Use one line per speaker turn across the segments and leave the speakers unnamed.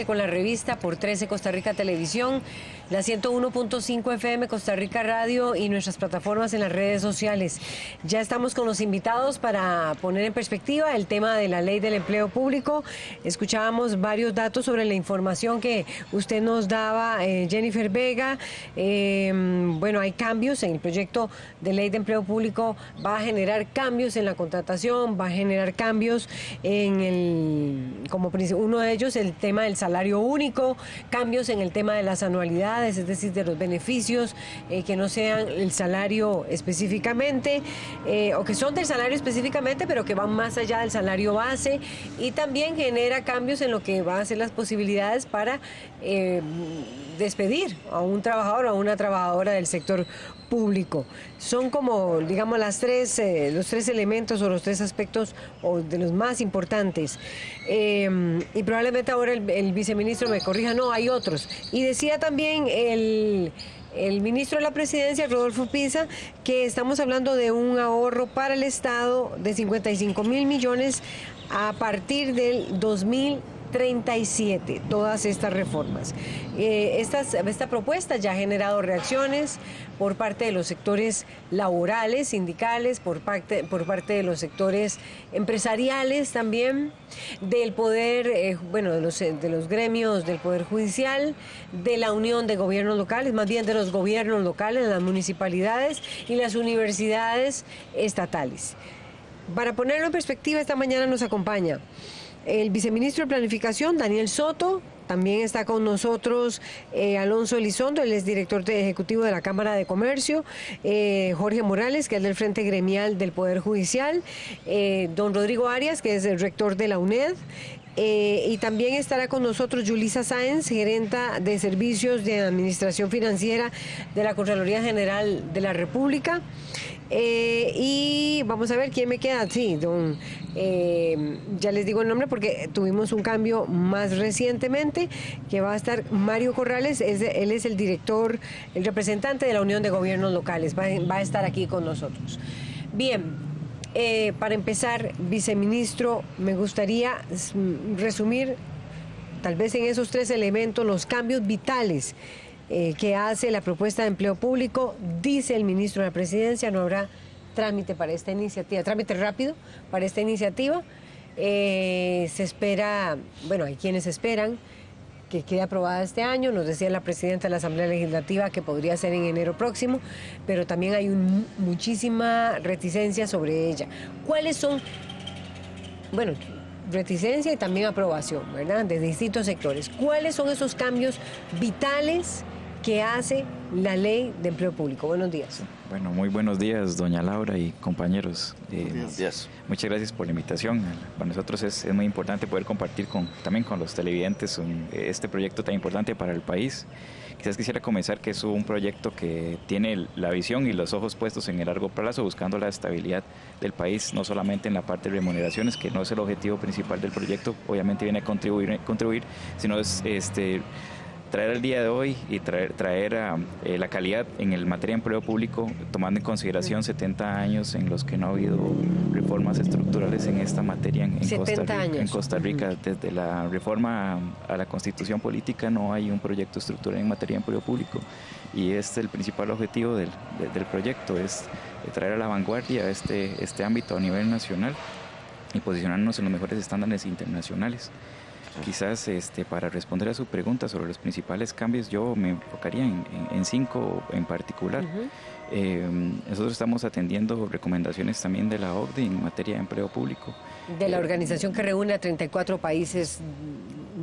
Con la revista por 13 Costa Rica Televisión, la 101.5 FM Costa Rica Radio y nuestras plataformas en las redes sociales. Ya estamos con los invitados para poner en perspectiva el tema de la ley del empleo público. Escuchábamos varios datos sobre la información que usted nos daba, Jennifer Vega. Bueno, hay cambios en el proyecto de ley de empleo público, va a generar cambios en la contratación, va a generar cambios como uno de ellos, el tema del salario único, cambios en el tema de las anualidades, es decir, de los beneficios que no sean el salario específicamente, o que son del salario específicamente, pero que van más allá del salario base, y también genera cambios en lo que van a ser las posibilidades para despedir a un trabajador o a una trabajadora del sector público. Son como, digamos, los tres elementos o los tres aspectos o de los más importantes. Y probablemente ahora el viceministro me corrija, no, hay otros. Y decía también el ministro de la Presidencia, Rodolfo Pisa, que estamos hablando de un ahorro para el Estado de 55.000 millones a partir del 2037, todas estas reformas. Esta propuesta ya ha generado reacciones por parte de los sectores laborales, sindicales, por parte de los sectores empresariales también, del poder, de los gremios del Poder Judicial, de la Unión de Gobiernos Locales, más bien de los gobiernos locales, las municipalidades y las universidades estatales. Para ponerlo en perspectiva, esta mañana nos acompaña el viceministro de Planificación, Daniel Soto. También está con nosotros Alonso Elizondo, él es director ejecutivo de la Cámara de Comercio, Jorge Morales, que es del Frente Gremial del Poder Judicial, don Rodrigo Arias, que es el rector de la UNED, y también estará con nosotros Yulisa Sáenz, gerenta de Servicios de Administración Financiera de la Contraloría General de la República. Y vamos a ver quién me queda. Sí, ya les digo el nombre porque tuvimos un cambio más recientemente, que va a estar Mario Corrales. Él es el director, el representante de la Unión de Gobiernos Locales, va a estar aquí con nosotros. Bien, para empezar, viceministro, me gustaría resumir tal vez en esos tres elementos los cambios vitales que hace la propuesta de empleo público. Dice el ministro de la Presidencia, no habrá trámite para esta iniciativa, trámite rápido para esta iniciativa. Se espera, bueno, hay quienes esperan que quede aprobada este año. Nos decía la presidenta de la Asamblea Legislativa que podría ser en enero próximo, pero también hay muchísima reticencia sobre ella. ¿Cuáles son? Bueno, reticencia y también aprobación, ¿verdad?, de distintos sectores. ¿Cuáles son esos cambios vitales que hace la ley de empleo público? Buenos días.
Bueno, muy buenos días, doña Laura y compañeros.
Buenos días.
Muchas gracias por la invitación. Para nosotros es muy importante poder compartir también con los televidentes este proyecto tan importante para el país. Quizás quisiera comenzar que es un proyecto que tiene la visión y los ojos puestos en el largo plazo, buscando la estabilidad del país, no solamente en la parte de remuneraciones, que no es el objetivo principal del proyecto, obviamente viene a contribuir, sino es traer al día de hoy y traer la calidad en el materia de empleo público, tomando en consideración 70 años en los que no ha habido reformas estructurales en esta materia en Costa Rica. Desde la reforma a la Constitución Política no hay un proyecto estructural en materia de empleo público, y el principal objetivo del proyecto es traer a la vanguardia este ámbito a nivel nacional y posicionarnos en los mejores estándares internacionales. Quizás para responder a su pregunta sobre los principales cambios, yo me enfocaría en 5 en particular. Nosotros estamos atendiendo recomendaciones también de la OCDE en materia de empleo público.
De la organización que reúne a 34 países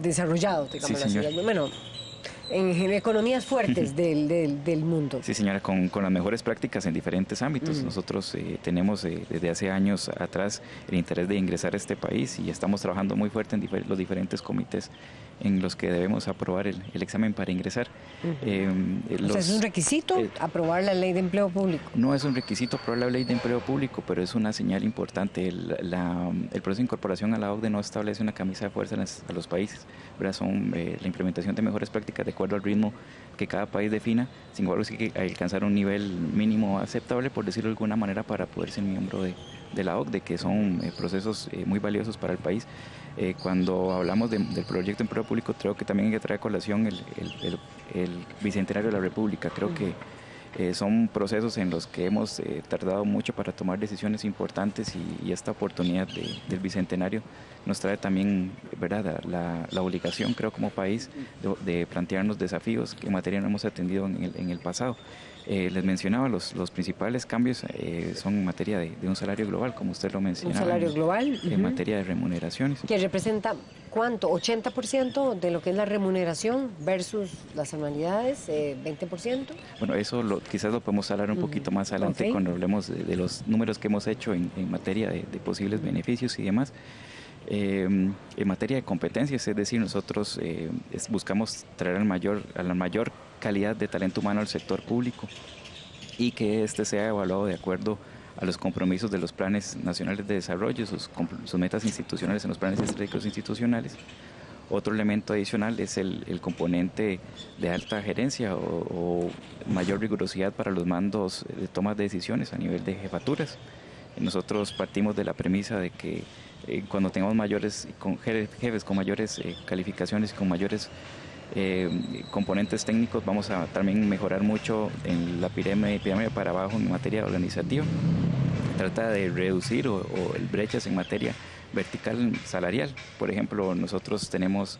desarrollados, digamos así. Bueno, en economías fuertes del mundo.
Sí, señora, con las mejores prácticas en diferentes ámbitos. Nosotros tenemos desde hace años atrás el interés de ingresar a este país y estamos trabajando muy fuerte en los diferentes comités en los que debemos aprobar el examen para ingresar.
O sea, ¿es un requisito aprobar la ley de empleo público?
No es un requisito aprobar la ley de empleo público, pero es una señal importante. El proceso de incorporación a la OCDE no establece una camisa de fuerza a los países. ¿verdad? Son la implementación de mejores prácticas de acuerdo al ritmo que cada país defina. Sin embargo, sí que alcanzar un nivel mínimo aceptable, por decirlo de alguna manera, para poder ser miembro de la OCDE, que son procesos muy valiosos para el país. Cuando hablamos del proyecto Empleo Público, creo que también hay que traer a colación el Bicentenario de la República. Creo que son procesos en los que hemos tardado mucho para tomar decisiones importantes y esta oportunidad del Bicentenario nos trae también, ¿verdad?, la obligación, creo, como país de plantearnos desafíos que en materia no hemos atendido en el pasado. Les mencionaba, los principales cambios son en materia de un salario global, como usted lo mencionaba.
¿Un salario global?
En materia de remuneraciones.
¿Que representa cuánto? ¿80% de lo que es la remuneración versus las anualidades? ¿20%?
Bueno, eso quizás lo podemos hablar un poquito más adelante cuando hablemos de los números que hemos hecho en materia de posibles beneficios y demás. En materia de competencias, es decir, nosotros buscamos traer a la mayor calidad de talento humano al sector público y que este sea evaluado de acuerdo a los compromisos de los planes nacionales de desarrollo, sus metas institucionales en los planes estratégicos institucionales. Otro elemento adicional es el componente de alta gerencia o mayor rigurosidad para los mandos de toma de decisiones a nivel de jefaturas. Nosotros partimos de la premisa de que cuando tengamos jefes con mayores calificaciones y con mayores componentes técnicos, vamos a también mejorar mucho en la pirámide para abajo en materia organizativa. Trata de reducir o brechas en materia vertical salarial. Por ejemplo, nosotros tenemos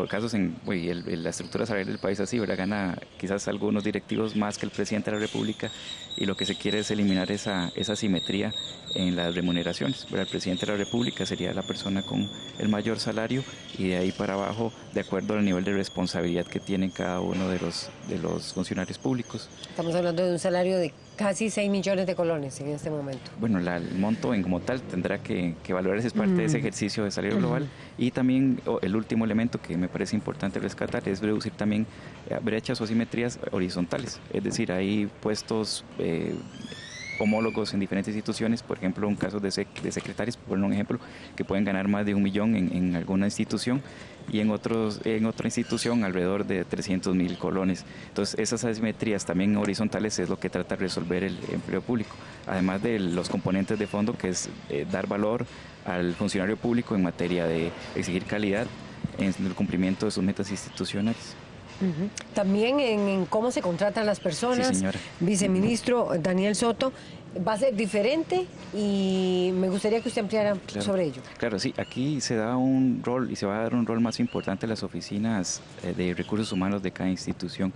casos en la estructura salarial del país así, ¿verdad? Gana quizás algunos directivos más que el presidente de la República y lo que se quiere es eliminar esa simetría en las remuneraciones, ¿verdad? El presidente de la República sería la persona con el mayor salario y de ahí para abajo de acuerdo al nivel de responsabilidad que tienen cada uno de los funcionarios públicos.
Estamos hablando de un salario de casi 6 millones de colones en este momento.
Bueno, el monto en como tal tendrá que valorarse, es parte de ese ejercicio de salario global. Y también el último elemento que me parece importante rescatar es reducir también brechas o asimetrías horizontales. Es decir, hay puestos homólogos en diferentes instituciones, por ejemplo, un caso de secretarios, por poner un ejemplo, que pueden ganar más de 1 millón en alguna institución y en otra institución alrededor de 300.000 colones. Entonces, esas asimetrías también horizontales es lo que trata de resolver el empleo público, además de los componentes de fondo, que es dar valor al funcionario público en materia de exigir calidad en el cumplimiento de sus metas institucionales.
También en cómo se contratan las personas.
Sí, señora.
Viceministro Daniel Soto, va a ser diferente y me gustaría que usted ampliara sobre ello.
Claro, sí, aquí se da un rol y se va a dar un rol más importante a las oficinas de recursos humanos de cada institución,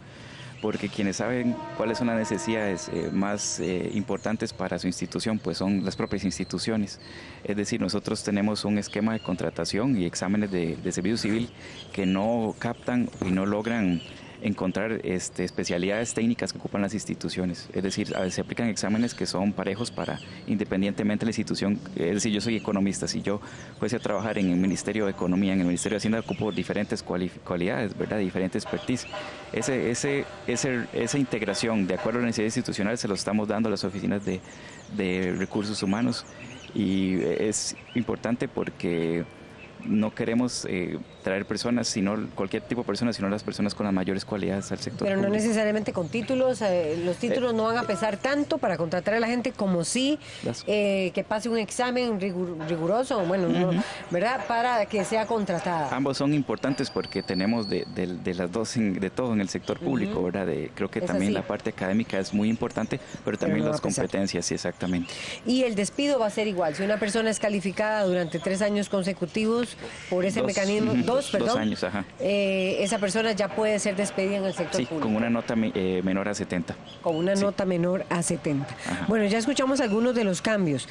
porque quienes saben cuáles son las necesidades más importantes para su institución, pues son las propias instituciones. Es decir, nosotros tenemos un esquema de contratación y exámenes de servicio civil que no captan y no logran encontrar especialidades técnicas que ocupan las instituciones. Es decir, se aplican exámenes que son parejos para independientemente de la institución. Es decir, yo soy economista, si yo fuese a trabajar en el Ministerio de Economía, en el Ministerio de Hacienda, ocupo diferentes cualidades, ¿verdad? Diferentes expertise. Esa integración de acuerdo a la necesidad institucional se lo estamos dando a las oficinas de recursos humanos y es importante porque no queremos traer personas, sino cualquier tipo de personas, sino las personas con las mayores cualidades al sector
Pero
público.
No necesariamente con títulos, los títulos no van a pesar tanto para contratar a la gente como sí que pase un examen riguroso, bueno, ¿verdad? Para que sea contratada.
Ambos son importantes porque tenemos de las dos, de todo en el sector público, ¿verdad? Creo que también la parte académica es muy importante, pero también las competencias, sí, exactamente.
Y el despido va a ser igual, si una persona es calificada durante 3 años consecutivos por ese mecanismo, 2
años, ajá.
Esa persona ya puede ser despedida en el sector público.
Con una nota menor a 70.
Con una nota menor a 70.
Ajá.
Bueno, ya escuchamos algunos de los cambios.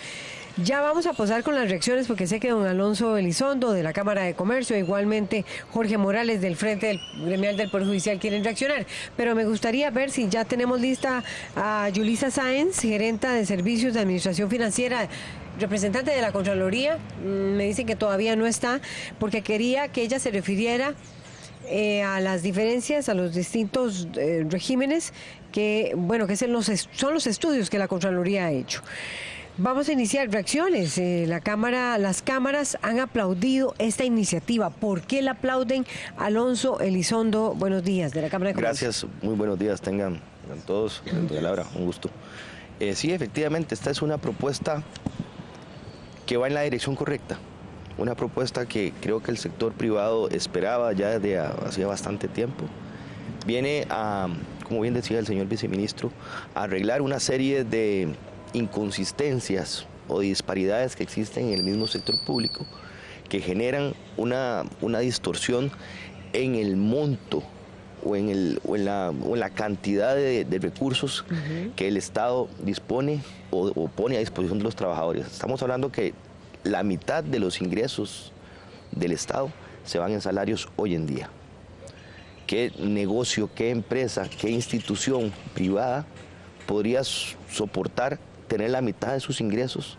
Ya vamos a pasar con las reacciones porque sé que don Alonso Elizondo de la Cámara de Comercio, igualmente Jorge Morales del Frente Gremial del Poder Judicial quieren reaccionar, pero me gustaría ver si ya tenemos lista a Yulisa Sáenz, gerenta de Servicios de Administración Financiera, representante de la Contraloría. Me dicen que todavía no está porque quería que ella se refiriera a las diferencias, a los distintos regímenes que, bueno, que son los estudios que la Contraloría ha hecho. Vamos a iniciar reacciones. Las cámaras han aplaudido esta iniciativa. ¿Por qué la aplauden? Alonso Elizondo, buenos días, de la Cámara de Comercio.
Gracias, muy buenos días tengan todos. Doña Laura, un gusto. Sí, efectivamente, esta es una propuesta que va en la dirección correcta. Una propuesta que creo que el sector privado esperaba ya desde hacía bastante tiempo. Viene a, como bien decía el señor viceministro, a arreglar una serie de inconsistencias o disparidades que existen en el mismo sector público que generan una distorsión en el monto o en la cantidad de recursos que el Estado dispone o pone a disposición de los trabajadores. Estamos hablando que la mitad de los ingresos del Estado se van en salarios hoy en día. ¿Qué negocio, qué empresa, qué institución privada podría soportar tener la mitad de sus ingresos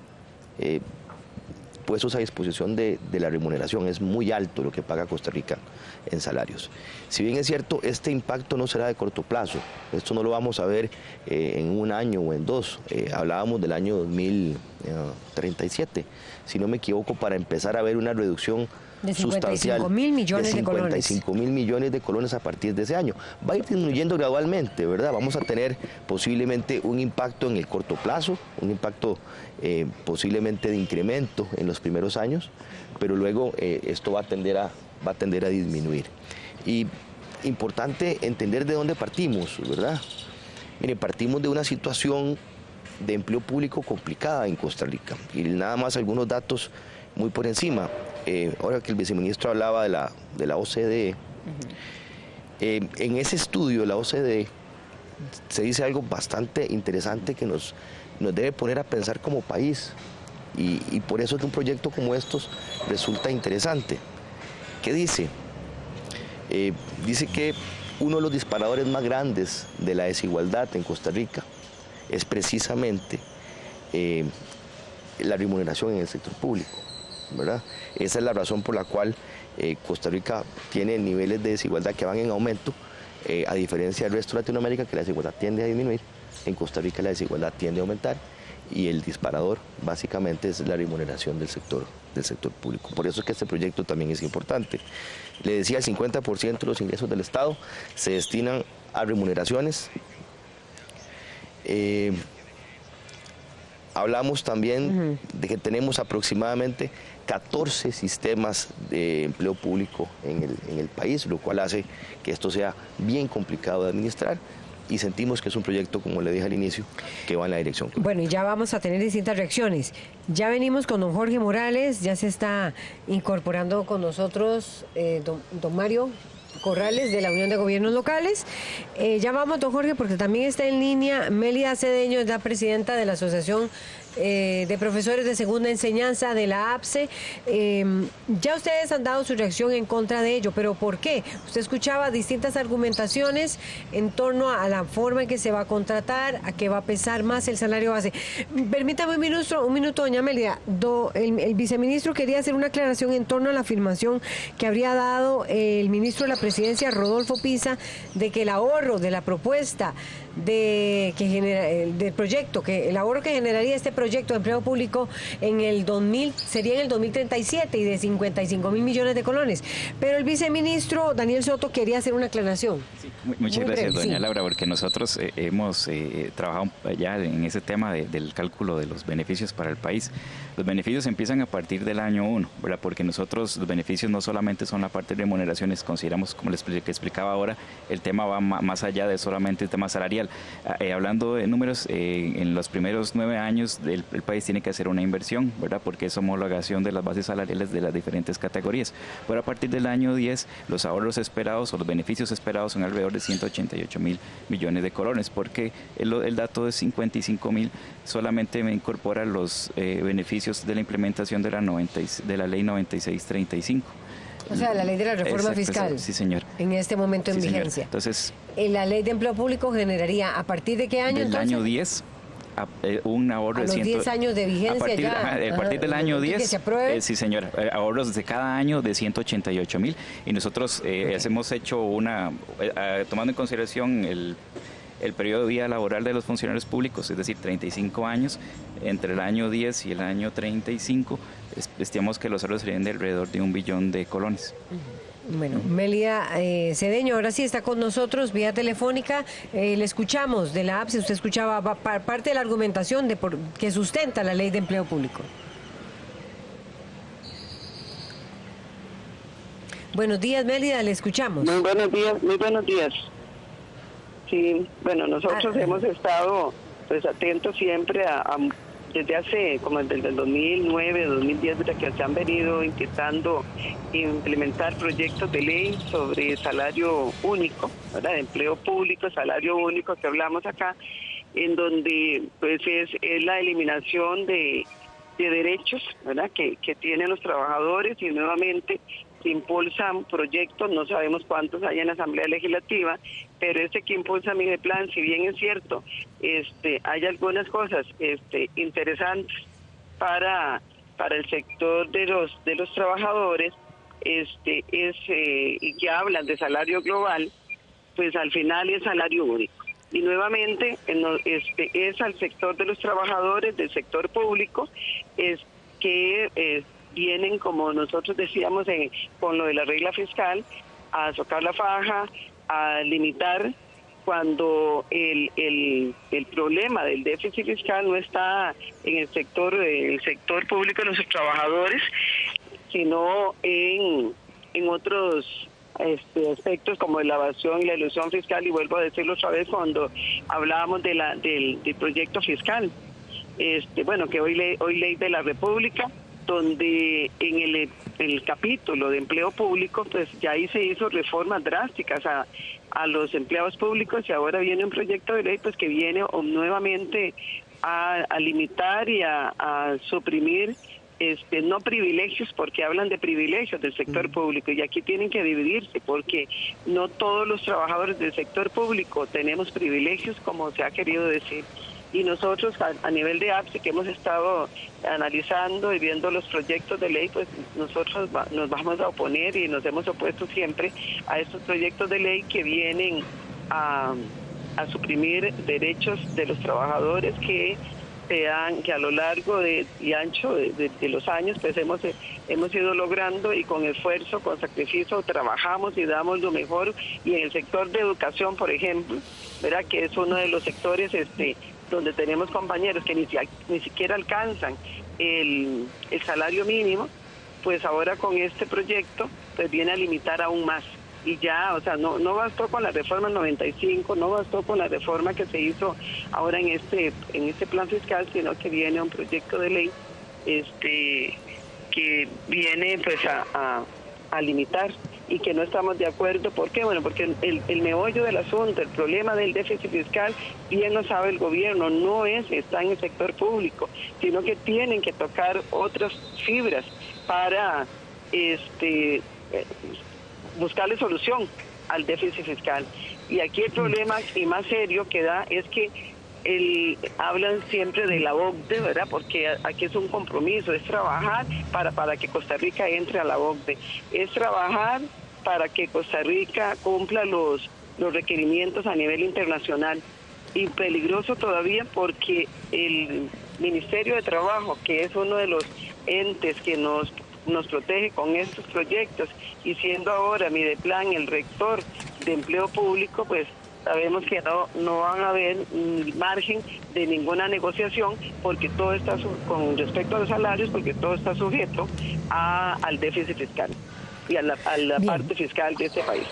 puestos a disposición de la remuneración? Es muy alto lo que paga Costa Rica en salarios. Si bien es cierto, este impacto no será de corto plazo. Esto no lo vamos a ver en un año o en dos. Hablábamos del año 2037, si no me equivoco, para empezar a ver una reducción
de
sustancial
55.000 millones
de
de colones.
55.000 millones de colones a partir de ese año. Va a ir disminuyendo gradualmente, ¿verdad? Vamos a tener posiblemente un impacto en el corto plazo, un impacto posiblemente de incremento en los primeros años, pero luego esto va a tender a disminuir. Y importante entender de dónde partimos, ¿verdad? Mire, partimos de una situación de empleo público complicada en Costa Rica. Y nada más algunos datos muy por encima. Ahora que el viceministro hablaba de la OCDE, en ese estudio de la OCDE se dice algo bastante interesante que nos debe poner a pensar como país. Y por eso que un proyecto como estos resulta interesante. ¿Qué dice? Dice que uno de los disparadores más grandes de la desigualdad en Costa Rica es precisamente la remuneración en el sector público, ¿verdad? Esa es la razón por la cual Costa Rica tiene niveles de desigualdad que van en aumento, a diferencia del resto de Latinoamérica, que la desigualdad tiende a disminuir. En Costa Rica la desigualdad tiende a aumentar y el disparador básicamente es la remuneración del sector público. Por eso es que este proyecto también es importante. Le decía, el 50% de los ingresos del Estado se destinan a remuneraciones. Hablamos también de que tenemos aproximadamente 14 sistemas de empleo público en el país, lo cual hace que esto sea bien complicado de administrar. Y sentimos que es un proyecto, como le dije al inicio, que va en la dirección.
Bueno, y ya vamos a tener distintas reacciones. Ya venimos con don Jorge Morales, ya se está incorporando con nosotros don Mario Corrales de la Unión de Gobiernos Locales. Ya vamos, don Jorge, porque también está en línea Mélida Cedeño, es la presidenta de la Asociación de Profesores de Segunda Enseñanza de la APSE. Ya ustedes han dado su reacción en contra de ello, pero ¿por qué? Usted escuchaba distintas argumentaciones en torno a la forma en que se va a contratar, a que va a pesar más el salario base. Permítame un minuto, doña Mélida. El viceministro quería hacer una aclaración en torno a la afirmación que habría dado el ministro de la Presidencia, Rodolfo Pisa, de que el ahorro de la propuesta del proyecto, que el ahorro que generaría este proyecto de empleo público sería en el 2037 y de 55.000 millones de colones. Pero el viceministro Daniel Soto quería hacer una aclaración.
Sí, muchas gracias, doña Laura, porque nosotros hemos trabajado ya en ese tema del cálculo de los beneficios para el país. Los beneficios empiezan a partir del año 1, ¿verdad? Porque nosotros los beneficios no solamente son la parte de remuneraciones, consideramos, como les explicaba ahora, el tema va más allá de solamente el tema salarial. Hablando de números, en los primeros 9 años el país tiene que hacer una inversión, ¿verdad? Porque es homologación de las bases salariales de las diferentes categorías. Pero a partir del año 10, los ahorros esperados o los beneficios esperados son alrededor de 188.000 millones de colones, porque el dato de 55.000 solamente me incorpora los beneficios de la implementación de la ley 9635.
O sea, la ley de la reforma fiscal.
Sí, señor.
En este momento en vigencia.
Señor. Entonces,
la ley de empleo público generaría, ¿a partir de qué año
del
entonces?
año 10, un ahorro de
10 años de vigencia
a partir del año 10,
que se apruebe.
sí, señor, ahorros de cada año de 188.000. Y nosotros hemos hecho tomando en consideración el periodo de vida laboral de los funcionarios públicos, es decir, 35 años, entre el año 10 y el año 35, estimamos que los salarios serían de alrededor de 1 billón de colones.
Bueno, Mélida Cedeño, ahora sí está con nosotros vía telefónica. Le escuchamos de la APSE. Usted escuchaba parte de la argumentación que sustenta la Ley de Empleo Público. Buenos días, Mélida, le escuchamos.
Muy buenos días, muy buenos días. Sí, bueno, nosotros hemos estado pues atentos siempre desde hace, como desde el 2009, 2010, desde que se han venido intentando implementar proyectos de ley sobre salario único, ¿verdad? De empleo público, salario único que hablamos acá, en donde pues es la eliminación de derechos, ¿verdad? Que tienen los trabajadores, y nuevamente se impulsan proyectos, no sabemos cuántos hay en la Asamblea Legislativa, pero que impulsa Mideplan, si bien es cierto, hay algunas cosas interesantes para el sector de los trabajadores, y que hablan de salario global, pues al final es salario único. Y nuevamente es al sector de los trabajadores del sector público que vienen, como nosotros decíamos con lo de la regla fiscal, a socar la faja, a limitar cuando el problema del déficit fiscal no está en el sector público de los trabajadores, sino en otros aspectos como la evasión y la elusión fiscal. Y vuelvo a decirlo otra vez cuando hablábamos del proyecto fiscal, que hoy ley de la República, donde en el capítulo de empleo público, pues ya ahí se hizo reformas drásticas a los empleados públicos, y ahora viene un proyecto de ley pues que viene nuevamente a limitar y a suprimir no privilegios, porque hablan de privilegios del sector público, y aquí tienen que dividirse, porque no todos los trabajadores del sector público tenemos privilegios, como se ha querido decir. Y nosotros a nivel de APSE, que hemos estado analizando y viendo los proyectos de ley, pues nosotros nos vamos a oponer, y nos hemos opuesto siempre a estos proyectos de ley que vienen a suprimir derechos de los trabajadores que a lo largo y ancho de los años pues hemos ido logrando, y con esfuerzo, con sacrificio, trabajamos y damos lo mejor. Y en el sector de educación, por ejemplo, ¿verdad?, que es uno de los sectores donde tenemos compañeros que ni siquiera alcanzan el salario mínimo, pues ahora con este proyecto pues viene a limitar aún más. Y ya, o sea, no bastó con la reforma 95, no bastó con la reforma que se hizo ahora en este plan fiscal, sino que viene un proyecto de ley que viene pues a limitar, y que no estamos de acuerdo. ¿Por qué? Bueno, porque el meollo del asunto, el problema del déficit fiscal, bien lo sabe el gobierno, no está en el sector público, sino que tienen que tocar otras fibras para buscarle solución al déficit fiscal. Y aquí el problema y más serio que da es que hablan siempre de la OCDE, ¿verdad? Porque aquí es un compromiso, es trabajar para que Costa Rica entre a la OCDE, es trabajar para que Costa Rica cumpla los requerimientos a nivel internacional. Y peligroso todavía porque el Ministerio de Trabajo, que es uno de los entes que nos protege con estos proyectos, y siendo ahora Mideplan el rector de empleo público, pues sabemos que no van a haber margen de ninguna negociación, porque todo está con respecto a los salarios, porque todo está sujeto al déficit fiscal y a la parte fiscal de este país.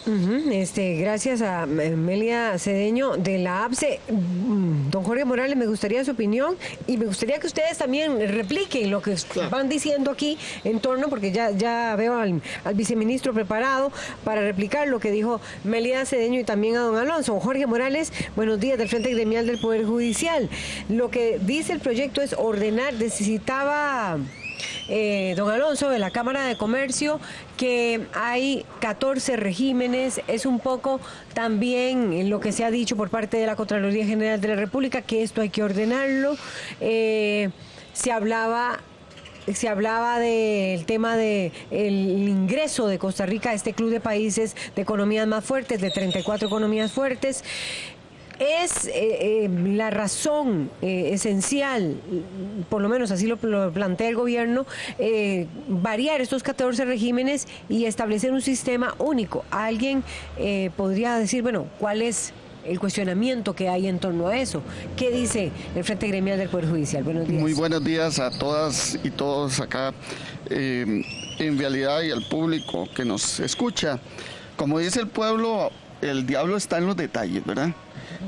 Gracias a Mélida Cedeño de la APSE. Don Jorge Morales, me gustaría su opinión, y me gustaría que ustedes también repliquen lo que van diciendo aquí en torno, porque ya veo al viceministro preparado para replicar lo que dijo Mélida Cedeño, y también a don Alonso. Jorge Morales, buenos días, del Frente Gremial del Poder Judicial. Lo que dice el proyecto es ordenar, necesitaba don Alonso de la Cámara de Comercio, que hay 14 regímenes. Es un poco también lo que se ha dicho por parte de la Contraloría General de la República, que esto hay que ordenarlo. Se hablaba se hablaba del tema del ingreso de Costa Rica a este club de países de economías más fuertes, de 34 economías fuertes. Es la razón esencial, por lo menos así lo plantea el gobierno, variar estos 14 regímenes y establecer un sistema único. Alguien podría decir, bueno, ¿cuál es el cuestionamiento que hay en torno a eso? ¿Qué dice el Frente Gremial del Poder Judicial? Buenos días.
Muy buenos días a todas y todos acá, en realidad, y al público que nos escucha. Como dice el pueblo, el diablo está en los detalles, ¿verdad?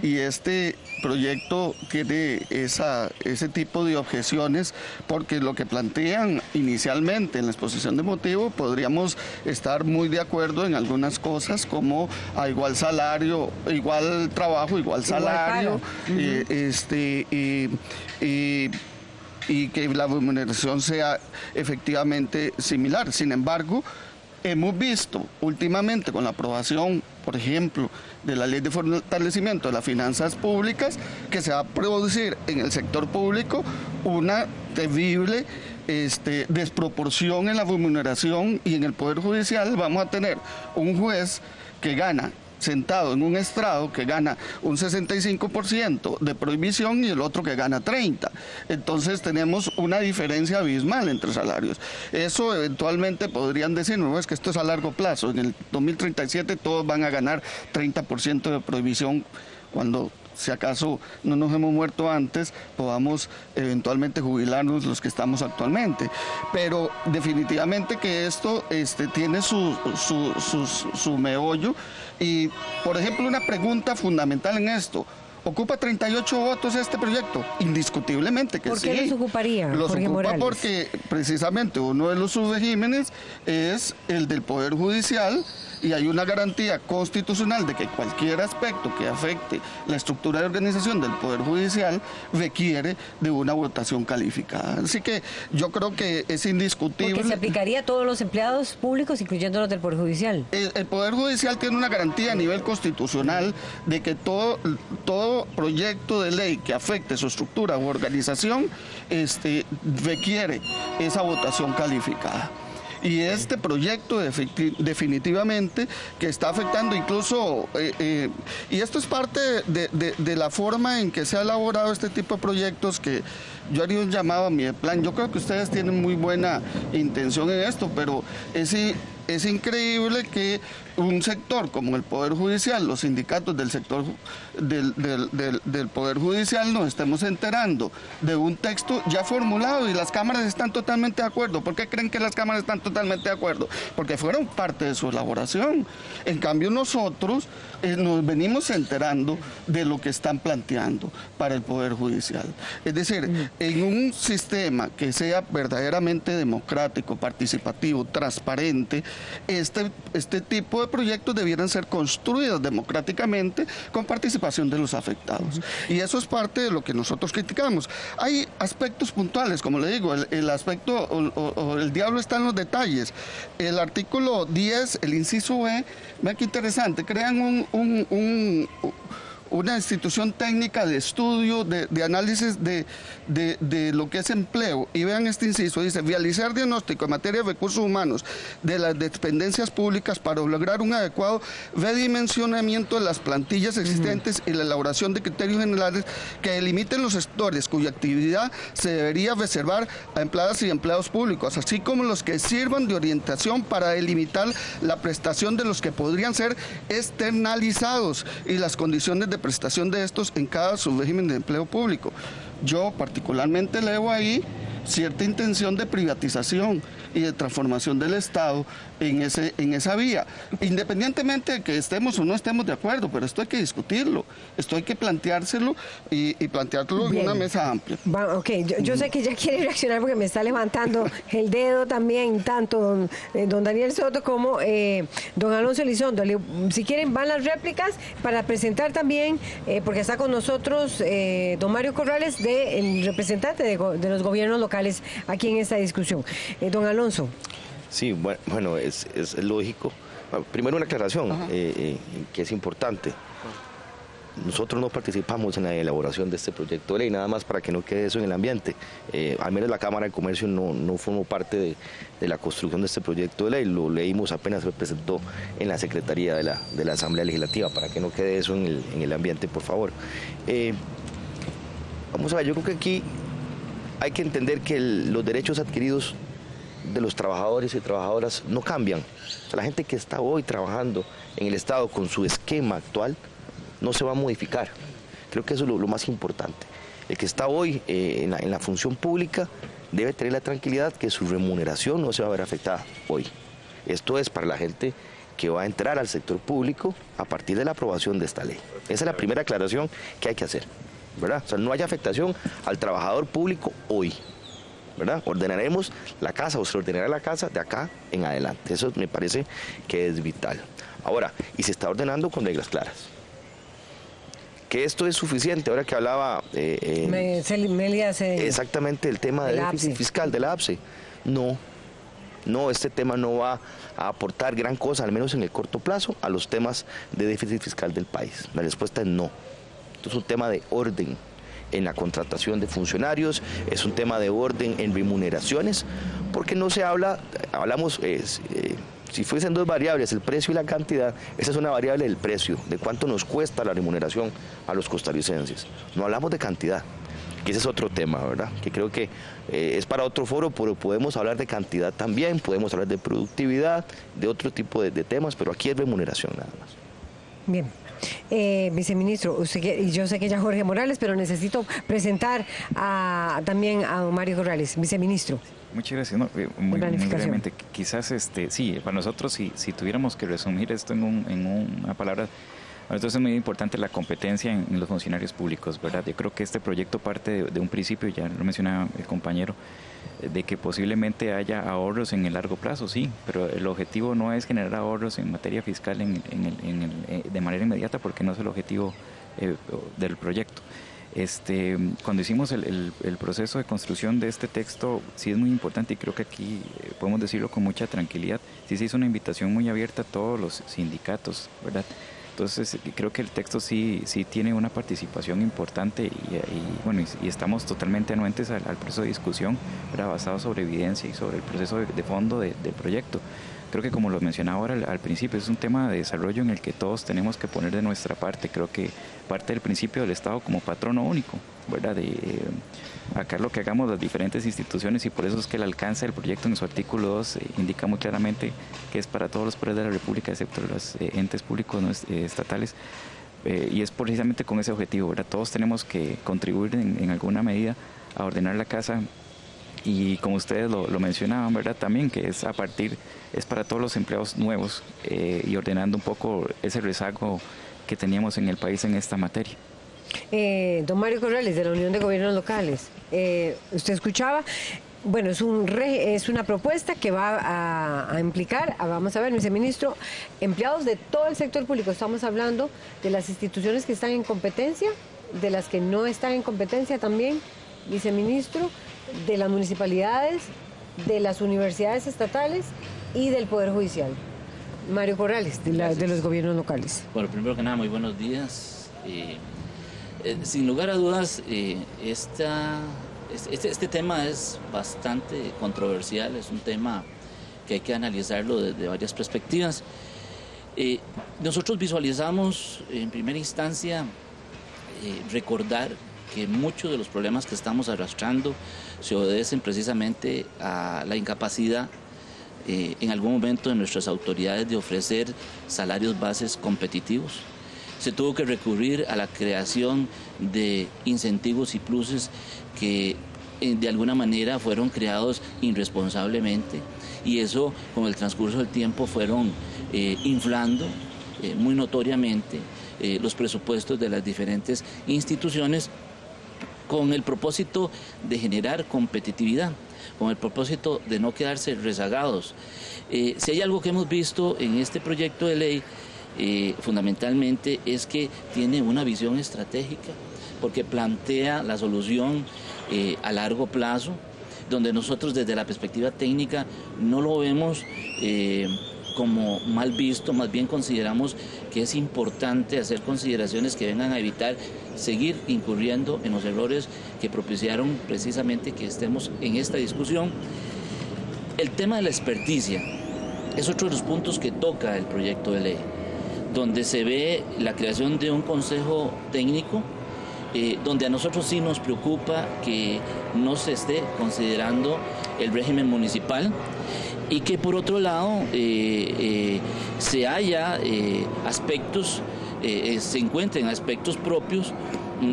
Y este proyecto tiene ese tipo de objeciones, porque lo que plantean inicialmente en la exposición de motivos podríamos estar muy de acuerdo en algunas cosas, como a igual salario, igual trabajo, igual salario, y que la remuneración sea efectivamente similar. Sin embargo, hemos visto últimamente con la aprobación, por ejemplo, de la Ley de Fortalecimiento de las Finanzas Públicas, que se va a producir en el sector público una terrible desproporción en la remuneración, y en el Poder Judicial vamos a tener un juez que gana, sentado en un estrado, que gana un 65% de prohibición y el otro que gana 30%. Entonces tenemos una diferencia abismal entre salarios. Eso eventualmente podrían decir, no, es que esto es a largo plazo. En el 2037 todos van a ganar 30% de prohibición, cuando, si acaso no nos hemos muerto antes, podamos eventualmente jubilarnos los que estamos actualmente. Pero definitivamente que esto tiene su meollo. Y, por ejemplo, una pregunta fundamental en esto: ¿ocupa 38 votos este proyecto? Indiscutiblemente que sí.
¿Por qué los ocuparía,
Los
Jorge
ocupa
Morales?
porque precisamente uno de los subregímenes es el del Poder Judicial, y hay una garantía constitucional de que cualquier aspecto que afecte la estructura de organización del Poder Judicial requiere de una votación calificada. Así que yo creo que es indiscutible.
Porque se aplicaría a todos los empleados públicos, incluyendo los del Poder Judicial.
El Poder Judicial tiene una garantía a nivel constitucional de que todo proyecto de ley que afecte su estructura u organización requiere esa votación calificada. Y este proyecto definitivamente que está afectando incluso, y esto es parte de la forma en que se ha elaborado este tipo de proyectos, que yo haría un llamado a mi plan. Yo creo que ustedes tienen muy buena intención en esto, pero es increíble que un sector como el Poder Judicial, los sindicatos del sector del Poder Judicial, nos estemos enterando de un texto ya formulado y las cámaras están totalmente de acuerdo. ¿Por qué creen que las cámaras están totalmente de acuerdo? Porque fueron parte de su elaboración. En cambio, nosotros nos venimos enterando de lo que están planteando para el Poder Judicial. Es decir, en un sistema que sea verdaderamente democrático, participativo, transparente, este tipo de proyectos debieran ser construidos democráticamente con participación de los afectados. Y eso es parte de lo que nosotros criticamos. Hay aspectos puntuales, como le digo, el aspecto, o el diablo está en los detalles. El artículo 10, el inciso B, vean qué interesante, crean una institución técnica de estudio, de análisis de lo que es empleo. Y vean este inciso, dice: realizar diagnóstico en materia de recursos humanos de las dependencias públicas para lograr un adecuado redimensionamiento de las plantillas existentes y la elaboración de criterios generales que delimiten los sectores cuya actividad se debería reservar a empleadas y empleados públicos, así como los que sirvan de orientación para delimitar la prestación de los que podrían ser externalizados y las condiciones de prestación de estos en cada subrégimen de empleo público. Yo particularmente leo ahí cierta intención de privatización y de transformación del Estado en esa vía, independientemente de que estemos o no estemos de acuerdo, pero esto hay que discutirlo, esto hay que planteárselo y plantearlo en una mesa amplia.
Ok, yo sé que ya quiere reaccionar porque me está levantando el dedo también, tanto don Daniel Soto como don Alonso Elizondo. Si quieren, van las réplicas para presentar también, porque está con nosotros don Mario Corrales, el representante de los gobiernos locales aquí en esta discusión. Don Alonso.
Sí, bueno, es lógico. Primero una aclaración que es importante. nosotros no participamos en la elaboración de este proyecto de ley, nada más para que no quede eso en el ambiente. Al menos la Cámara de Comercio no formó parte de la construcción de este proyecto de ley, lo leímos apenas se presentó en la Secretaría de la Asamblea Legislativa, para que no quede eso en el ambiente, por favor. Vamos a ver, yo creo que aquí hay que entender que los derechos adquiridos de los trabajadores y trabajadoras no cambian. O sea, la gente que está hoy trabajando en el Estado con su esquema actual no se va a modificar. Creo que eso es lo más importante. El que está hoy en la función pública debe tener la tranquilidad que su remuneración no se va a ver afectada hoy. Esto es para la gente que va a entrar al sector público a partir de la aprobación de esta ley. Esa es la primera aclaración que hay que hacer, ¿verdad? O sea, no hay afectación al trabajador público hoy, ¿verdad? Ordenaremos la casa o se ordenará la casa de acá en adelante. Eso me parece que es vital. Ahora, y se está ordenando con reglas claras. Que esto es suficiente, ahora que hablaba exactamente el tema del déficit fiscal de la APSE. No, este tema no va a aportar gran cosa, al menos en el corto plazo, a los temas de déficit fiscal del país. La respuesta es no. Esto es un tema de orden en la contratación de funcionarios, es un tema de orden en remuneraciones, porque no se hablamos, si fuesen dos variables, el precio y la cantidad, esa es una variable del precio, de cuánto nos cuesta la remuneración a los costarricenses. No hablamos de cantidad, que ese es otro tema, ¿verdad? Que creo que es para otro foro, pero podemos hablar de cantidad también, podemos hablar de productividad, de otro tipo de temas, pero aquí es remuneración nada más.
Bien. Viceministro, y yo sé que ya Jorge Morales, pero necesito presentar también a Mario Corrales, viceministro.
Muchas gracias. No, muy brevemente, quizás sí, para nosotros si tuviéramos que resumir esto en una palabra, para nosotros es muy importante la competencia en los funcionarios públicos, ¿verdad? Yo creo que este proyecto parte de un principio, ya lo mencionaba el compañero, de que posiblemente haya ahorros en el largo plazo, sí, pero el objetivo no es generar ahorros en materia fiscal de manera inmediata, porque no es el objetivo del proyecto. Cuando hicimos el proceso de construcción de este texto, sí es muy importante, y creo que aquí podemos decirlo con mucha tranquilidad, sí se hizo una invitación muy abierta a todos los sindicatos, ¿verdad? Entonces creo que el texto sí tiene una participación importante y estamos totalmente anuentes al proceso de discusión, ¿verdad? Basado sobre evidencia y sobre el proceso de fondo del proyecto. Creo que, como lo mencionaba ahora al principio, es un tema de desarrollo en el que todos tenemos que poner de nuestra parte. Creo que parte del principio del Estado como patrono único, ¿verdad? Acá lo que hagamos las diferentes instituciones, y por eso es que el alcance del proyecto en su artículo 2 indica muy claramente que es para todos los poderes de la República, excepto los entes públicos estatales, y es precisamente con ese objetivo, ¿verdad? Todos tenemos que contribuir en alguna medida a ordenar la casa. Y como ustedes lo mencionaban, ¿verdad? También que es para todos los empleados nuevos, y ordenando un poco ese rezago que teníamos en el país en esta materia.
Don Mario Corrales, de la Unión de Gobiernos Locales, usted escuchaba, bueno, es una propuesta que va a implicar, vamos a ver, viceministro, empleados de todo el sector público. Estamos hablando de las instituciones que están en competencia, de las que no están en competencia también, viceministro, de las municipalidades, de las universidades estatales y del Poder Judicial. Mario Corrales, de los gobiernos locales.
Bueno, primero que nada, muy buenos días. Sin lugar a dudas, este tema es bastante controversial, es un tema que hay que analizarlo desde varias perspectivas. Nosotros visualizamos en primera instancia recordar que muchos de los problemas que estamos arrastrando se obedecen precisamente a la incapacidad en algún momento de nuestras autoridades de ofrecer salarios bases competitivos. Se tuvo que recurrir a la creación de incentivos y pluses que de alguna manera fueron creados irresponsablemente, y eso con el transcurso del tiempo fueron inflando muy notoriamente los presupuestos de las diferentes instituciones, con el propósito de generar competitividad, con el propósito de no quedarse rezagados. Si hay algo que hemos visto en este proyecto de ley, fundamentalmente es que tiene una visión estratégica, porque plantea la solución a largo plazo, donde nosotros desde la perspectiva técnica no lo vemos como mal visto, más bien consideramos que es importante hacer consideraciones que vengan a evitar seguir incurriendo en los errores que propiciaron precisamente que estemos en esta discusión. El tema de la experticia es otro de los puntos que toca el proyecto de ley, donde se ve la creación de un consejo técnico, donde a nosotros sí nos preocupa que no se esté considerando el régimen municipal y que por otro lado se haya aspectos, se encuentren aspectos propios.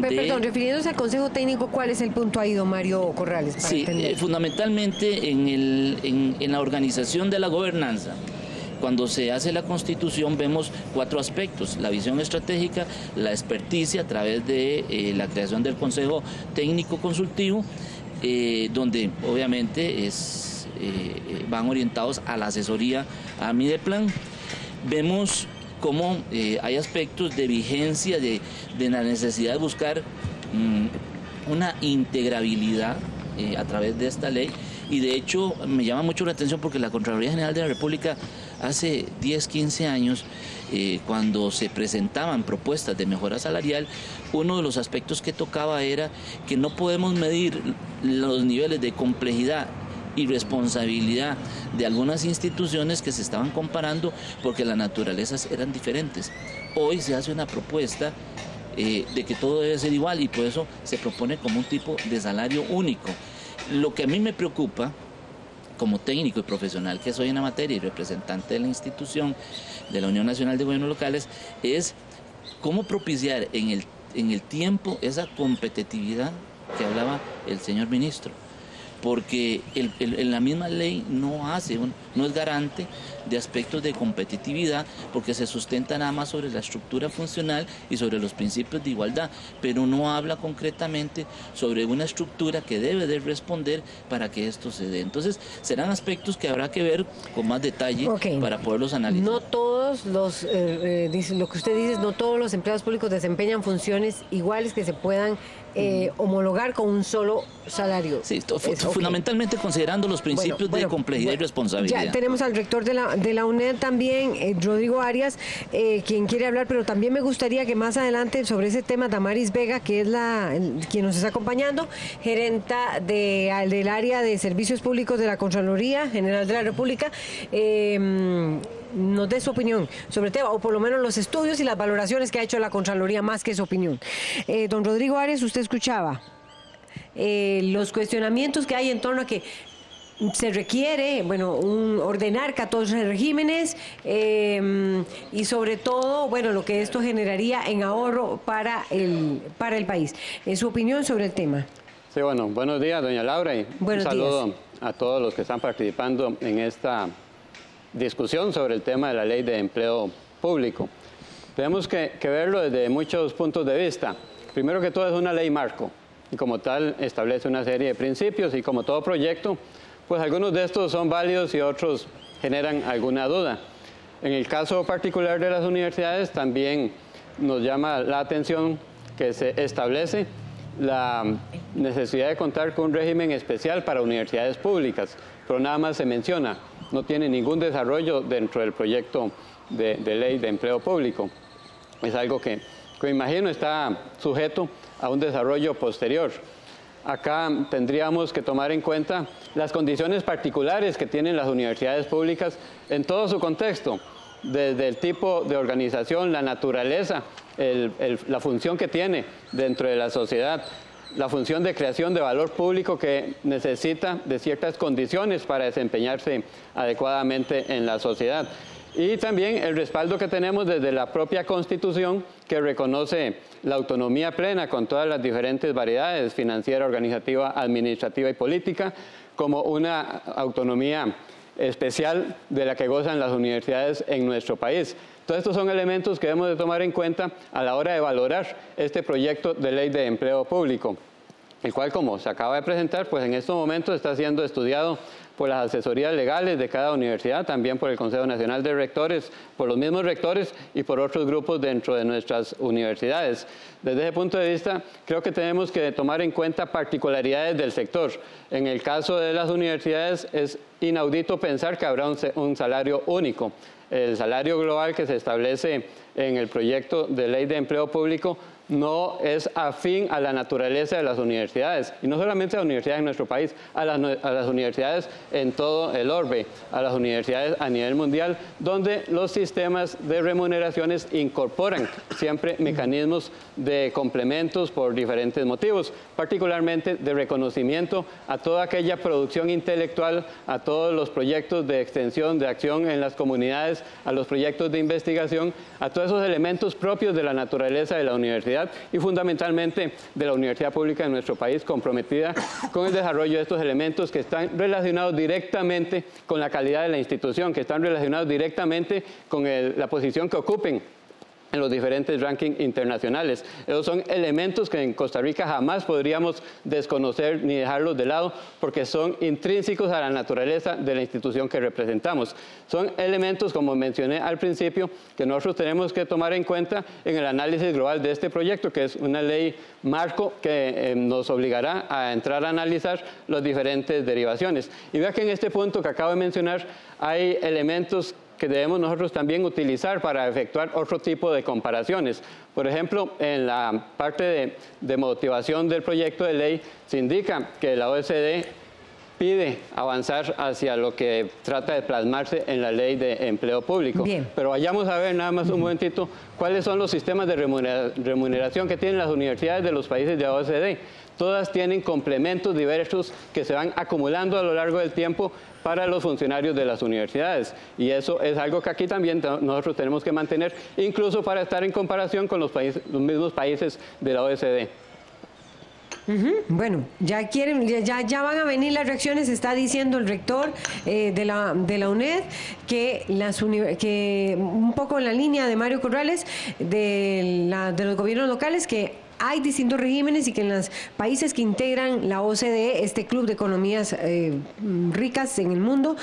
Perdón, refiriéndose al Consejo Técnico, ¿cuál es el punto ahí, don Mario Corrales?
Sí, fundamentalmente en la organización de la gobernanza. Cuando se hace la Constitución vemos 4 aspectos: la visión estratégica, la experticia a través de la creación del Consejo Técnico Consultivo, donde obviamente van orientados a la asesoría a Mideplan. Vemos cómo hay aspectos de vigencia, de la necesidad de buscar una integrabilidad a través de esta ley. Y de hecho me llama mucho la atención porque la Contraloría General de la República hace 10, 15 años, cuando se presentaban propuestas de mejora salarial, uno de los aspectos que tocaba era que no podemos medir los niveles de complejidad y responsabilidad de algunas instituciones que se estaban comparando porque las naturalezas eran diferentes. Hoy se hace una propuesta de que todo debe ser igual y por eso se propone como un tipo de salario único. Lo que a mí me preocupa, como técnico y profesional que soy en la materia y representante de la institución de la Unión Nacional de Gobiernos Locales, es cómo propiciar en el tiempo esa competitividad que hablaba el señor ministro. Porque la misma ley no es garante de aspectos de competitividad, porque se sustenta nada más sobre la estructura funcional y sobre los principios de igualdad, pero no habla concretamente sobre una estructura que debe de responder para que esto se dé. Entonces, serán aspectos que habrá que ver con más detalle para poderlos analizar.
No todos los, lo que usted dice, no todos los empleados públicos desempeñan funciones iguales que se puedan homologar con un solo salario.
Sí, fundamentalmente considerando los principios de complejidad y responsabilidad.
Ya tenemos al rector de la UNED también, Rodrigo Arias, quien quiere hablar, pero también me gustaría que más adelante sobre ese tema Damaris Vega, que es quien nos está acompañando, gerenta del área de servicios públicos de la Contraloría General de la República, nos dé su opinión sobre el tema, o por lo menos los estudios y las valoraciones que ha hecho la Contraloría, más que su opinión. Don Rodrigo Arias, usted escuchaba los cuestionamientos que hay en torno a que se requiere, ordenar 14 regímenes y sobre todo, lo que esto generaría en ahorro para el país. ¿Su opinión sobre el tema?
Sí, buenos días, doña Laura, y un saludo a todos los que están participando en esta discusión sobre el tema de la ley de empleo público. Tenemos que verlo desde muchos puntos de vista. Primero que todo, es una ley marco y como tal establece una serie de principios y como todo proyecto, pues algunos de estos son válidos y otros generan alguna duda. En el caso particular de las universidades también nos llama la atención que se establece la necesidad de contar con un régimen especial para universidades públicas, pero nada más se menciona. No tiene ningún desarrollo dentro del proyecto de ley de empleo público. Es algo que me imagino está sujeto a un desarrollo posterior. Acá tendríamos que tomar en cuenta las condiciones particulares que tienen las universidades públicas en todo su contexto, desde el tipo de organización, la naturaleza, la función que tiene dentro de la sociedad, la función de creación de valor público que necesita de ciertas condiciones para desempeñarse adecuadamente en la sociedad. Y también el respaldo que tenemos desde la propia Constitución, que reconoce la autonomía plena con todas las diferentes variedades, financiera, organizativa, administrativa y política, como una autonomía especial de la que gozan las universidades en nuestro país. Todos estos son elementos que debemos de tomar en cuenta a la hora de valorar este proyecto de ley de empleo público, el cual, como se acaba de presentar, pues en estos momentos está siendo estudiado por las asesorías legales de cada universidad, también por el Consejo Nacional de Rectores, por los mismos rectores y por otros grupos dentro de nuestras universidades. Desde ese punto de vista, creo que tenemos que tomar en cuenta particularidades del sector. En el caso de las universidades es inaudito pensar que habrá un salario único. El salario global que se establece en el proyecto de ley de empleo público no es afín a la naturaleza de las universidades, y no solamente a las universidades en nuestro país, a las universidades en todo el orbe, a las universidades a nivel mundial, donde los sistemas de remuneraciones incorporan siempre mecanismos de complementos por diferentes motivos, particularmente de reconocimiento a toda aquella producción intelectual, a todos los proyectos de extensión, de acción en las comunidades, a los proyectos de investigación, a todos esos elementos propios de la naturaleza de la universidad y fundamentalmente de la universidad pública de nuestro país, comprometida con el desarrollo de estos elementos que están relacionados directamente con la calidad de la institución, que están relacionados directamente con la posición que ocupen en los diferentes rankings internacionales. Esos son elementos que en Costa Rica jamás podríamos desconocer ni dejarlos de lado porque son intrínsecos a la naturaleza de la institución que representamos. Son elementos, como mencioné al principio, que nosotros tenemos que tomar en cuenta en el análisis global de este proyecto, que es una ley marco que nos obligará a entrar a analizar las diferentes derivaciones. Y vea que en este punto que acabo de mencionar hay elementos que debemos nosotros también utilizar para efectuar otro tipo de comparaciones. Por ejemplo, en la parte de motivación del proyecto de ley se indica que la OECD pide avanzar hacia lo que trata de plasmarse en la ley de empleo público.
Bien.
Pero vayamos a ver nada más un momentito cuáles son los sistemas de remuneración que tienen las universidades de los países de la OECD. Todas tienen complementos diversos que se van acumulando a lo largo del tiempo para los funcionarios de las universidades. Y eso es algo que aquí también nosotros tenemos que mantener, incluso para estar en comparación con los mismos países de la OECD.
Bueno, ya van a venir las reacciones. Está diciendo el rector de la UNED que un poco en la línea de Mario Corrales de los gobiernos locales, que hay distintos regímenes y que en los países que integran la OCDE, este club de economías ricas en el mundo,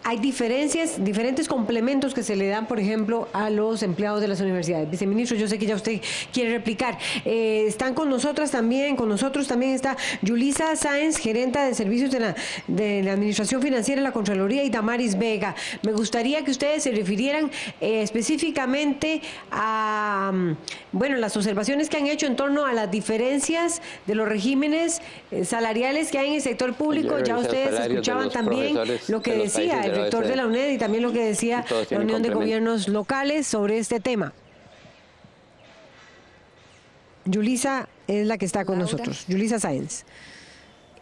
hay diferentes complementos que se le dan, por ejemplo, a los empleados de las universidades. Viceministro, yo sé que ya usted quiere replicar. Están con nosotros también está Yulisa Sáenz, gerenta de servicios de la Administración Financiera, la Contraloría, y Damaris Vega. Me gustaría que ustedes se refirieran específicamente a las observaciones que han hecho en torno a las diferencias de los regímenes salariales que hay en el sector público. Ya ustedes escuchaban también lo que decía el rector de la UNED y también lo que decía la Unión de Gobiernos Locales sobre este tema. Yulisa es la que está con nosotros. Yulisa Sáenz.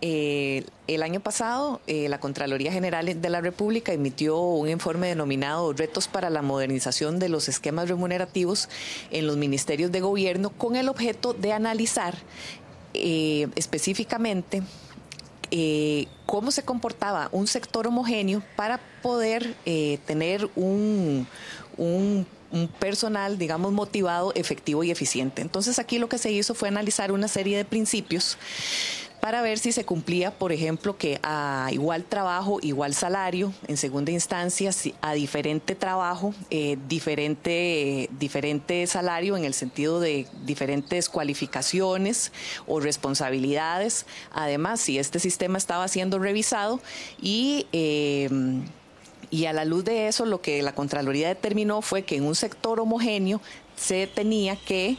El año pasado, la Contraloría General de la República emitió un informe denominado Retos para la modernización de los esquemas remunerativos en los ministerios de gobierno, con el objeto de analizar específicamente cómo se comportaba un sector homogéneo para poder tener un personal, digamos, motivado, efectivo y eficiente. Entonces, aquí lo que se hizo fue analizar una serie de principios para ver si se cumplía, por ejemplo, que a igual trabajo, igual salario, en segunda instancia, a diferente trabajo, diferente salario en el sentido de diferentes cualificaciones o responsabilidades. Además, si este sistema estaba siendo revisado y a la luz de eso, lo que la Contraloría determinó fue que en un sector homogéneo se tenía que,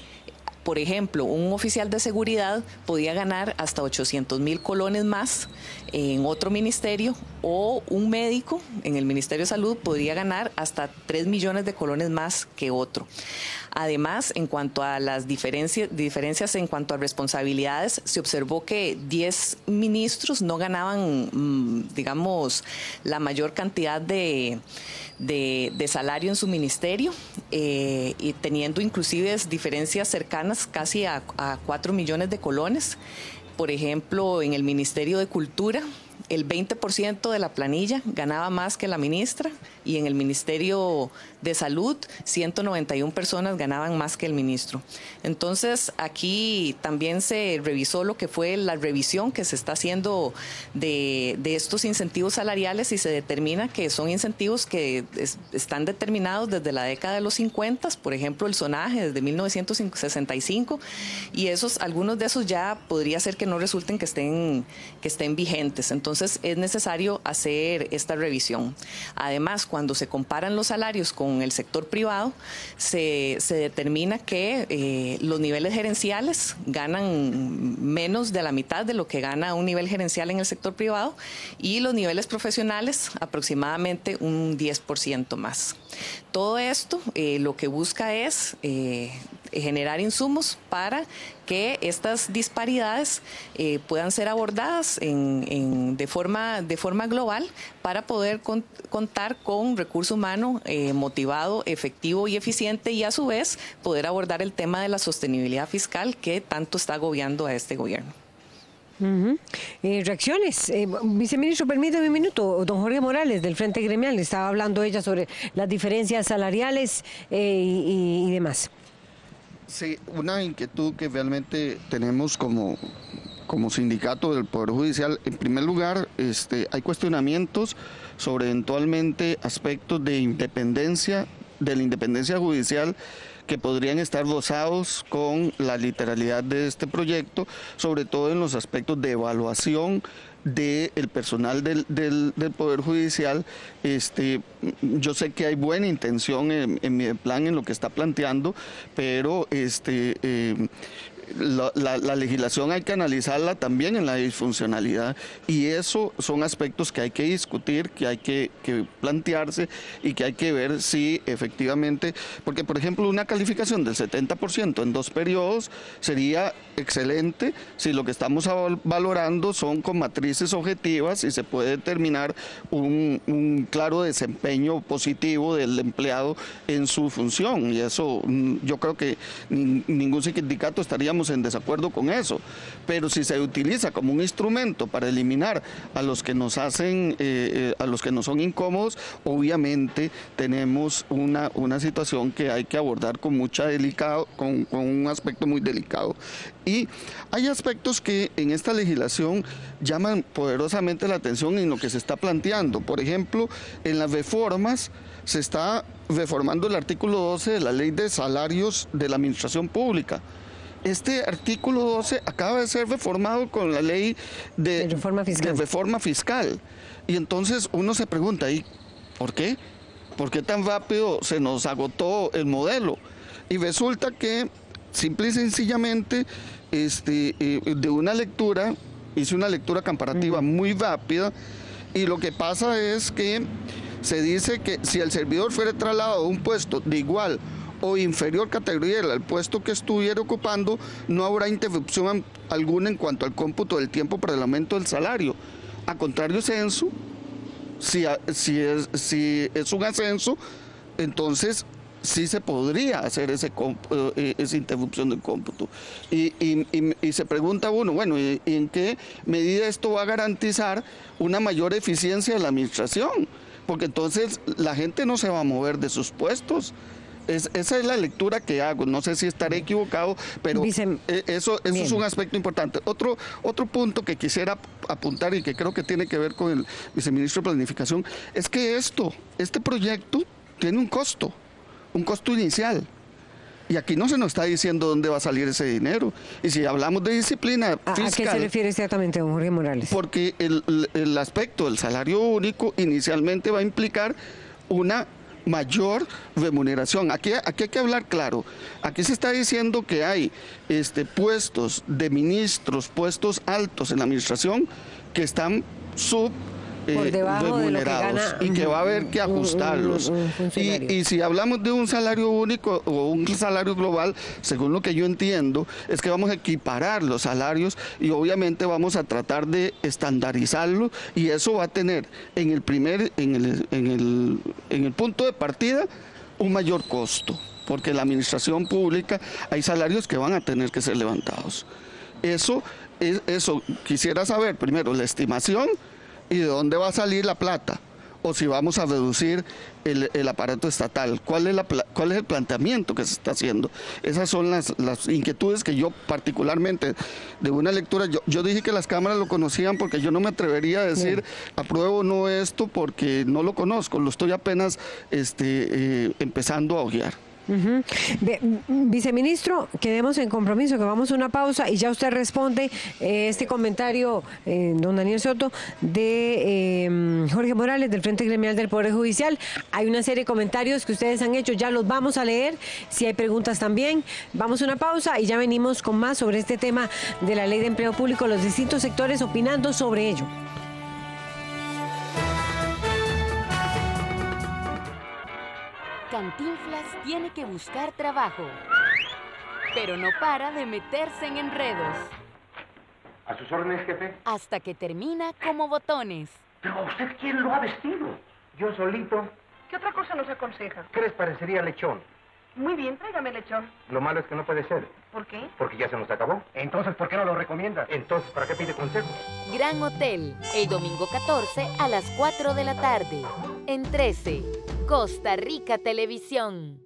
por ejemplo, un oficial de seguridad podía ganar hasta 800,000 colones más en otro ministerio, o un médico en el Ministerio de Salud podría ganar hasta 3 millones de colones más que otro. Además, en cuanto a las diferencias en cuanto a responsabilidades, se observó que 10 ministros no ganaban, digamos, la mayor cantidad de salario en su ministerio, y teniendo inclusive diferencias cercanas casi a 4 millones de colones. Por ejemplo, en el Ministerio de Cultura, el 20% de la planilla ganaba más que la ministra, y en el Ministerio De salud, 191 personas ganaban más que el ministro. Entonces, aquí también se revisó lo que fue la revisión que se está haciendo de estos incentivos salariales y se determina que son incentivos que están determinados desde la década de los 50, por ejemplo, el sonaje desde 1965, y algunos de esos ya podría ser que no resulten que estén vigentes. Entonces, es necesario hacer esta revisión. Además, cuando se comparan los salarios con el sector privado, se determina que los niveles gerenciales ganan menos de la mitad de lo que gana un nivel gerencial en el sector privado, y los niveles profesionales aproximadamente un 10% más. Todo esto lo que busca es generar insumos para que estas disparidades puedan ser abordadas de forma global para poder contar con recurso humano motivado, efectivo y eficiente, y a su vez poder abordar el tema de la sostenibilidad fiscal que tanto está agobiando a este gobierno.
Reacciones. Viceministro, permítame un minuto. Don Jorge Morales, del Frente Gremial, estaba hablando ella sobre las diferencias salariales y demás.
Sí, una inquietud que realmente tenemos como sindicato del Poder Judicial. En primer lugar, hay cuestionamientos sobre eventualmente aspectos de la independencia judicial que podrían estar rozados con la literalidad de este proyecto, sobre todo en los aspectos de evaluación del personal del Poder Judicial. Yo sé que hay buena intención en mi plan, en lo que está planteando, pero la legislación hay que analizarla también en la disfuncionalidad, y eso son aspectos que hay que discutir, que hay que plantearse y que hay que ver si efectivamente, porque por ejemplo una calificación del 70% en 2 periodos sería excelente si lo que estamos valorando son con matrices objetivas y se puede determinar un claro desempeño positivo del empleado en su función, y eso yo creo que ningún sindicato estaríamos en desacuerdo con eso, pero si se utiliza como un instrumento para eliminar a los que nos hacen, a los que nos son incómodos, obviamente tenemos una situación que hay que abordar con un aspecto muy delicado. Y hay aspectos que en esta legislación llaman poderosamente la atención en lo que se está planteando. Por ejemplo, en las reformas se está reformando el artículo 12 de la Ley de Salarios de la Administración Pública. Este artículo 12 acaba de ser reformado con la ley de reforma fiscal. Y entonces uno se pregunta, ¿y por qué? ¿Por qué tan rápido se nos agotó el modelo? Y resulta que simple y sencillamente de una lectura, hice una lectura comparativa muy rápida, y lo que pasa es que se dice que si el servidor fuera trasladado a un puesto de igual o inferior categoría al puesto que estuviera ocupando, no habrá interrupción alguna en cuanto al cómputo del tiempo para el aumento del salario. A contrario censo, si es un ascenso, entonces sí se podría hacer esa interrupción del cómputo. Y se pregunta uno, bueno, ¿y en qué medida esto va a garantizar una mayor eficiencia de la administración? Porque entonces la gente no se va a mover de sus puestos. Esa es la lectura que hago. No sé si estaré equivocado, pero eso es un aspecto importante. Otro punto que quisiera apuntar y que creo que tiene que ver con el viceministro de Planificación, es que este proyecto tiene un costo inicial. Y aquí no se nos está diciendo dónde va a salir ese dinero. Y si hablamos de disciplina fiscal...
¿A qué se refiere exactamente, don Jorge Morales?
Porque el aspecto del salario único inicialmente va a implicar una mayor remuneración. Aquí hay que hablar claro. Aquí se está diciendo que hay puestos de ministros, puestos altos en la administración que están
por debajo
remunerados, de lo que gana, y que va a haber que ajustarlos. Y si hablamos de un salario único o un salario global, según lo que yo entiendo, es que vamos a equiparar los salarios y obviamente vamos a tratar de estandarizarlo, y eso va a tener en el punto de partida un mayor costo, porque en la administración pública hay salarios que van a tener que ser levantados. Eso quisiera saber primero la estimación y de dónde va a salir la plata. o si vamos a reducir el aparato estatal. ¿Cuál es el planteamiento que se está haciendo? Esas son las inquietudes que yo particularmente, de una lectura, yo dije que las cámaras lo conocían porque yo no me atrevería a decir apruebo o no esto porque no lo conozco, lo estoy apenas empezando a ojear.
Viceministro, quedemos en compromiso, que vamos a una pausa y ya usted responde este comentario, don Daniel Soto, de Jorge Morales, del Frente Gremial del Poder Judicial. Hay una serie de comentarios que ustedes han hecho, ya los vamos a leer, si hay preguntas también. Vamos a una pausa y ya venimos con más sobre este tema de la Ley de Empleo Público, los distintos sectores opinando sobre ello.
Cantinflas tiene que buscar trabajo, pero no para de meterse en enredos.
¿A sus órdenes, jefe?
Hasta que termina como botones.
¿Pero a usted quién lo ha vestido? Yo solito.
¿Qué otra cosa nos aconseja?
¿Qué les parecería lechón?
Muy bien, tráigame lechón.
Lo malo es que no puede ser.
¿Por qué?
Porque ya se nos acabó. Entonces, ¿por qué no lo recomienda? Entonces, ¿para qué pide consejo?
Gran Hotel, el domingo 14 a las 4 de la tarde. En 13, Costa Rica Televisión.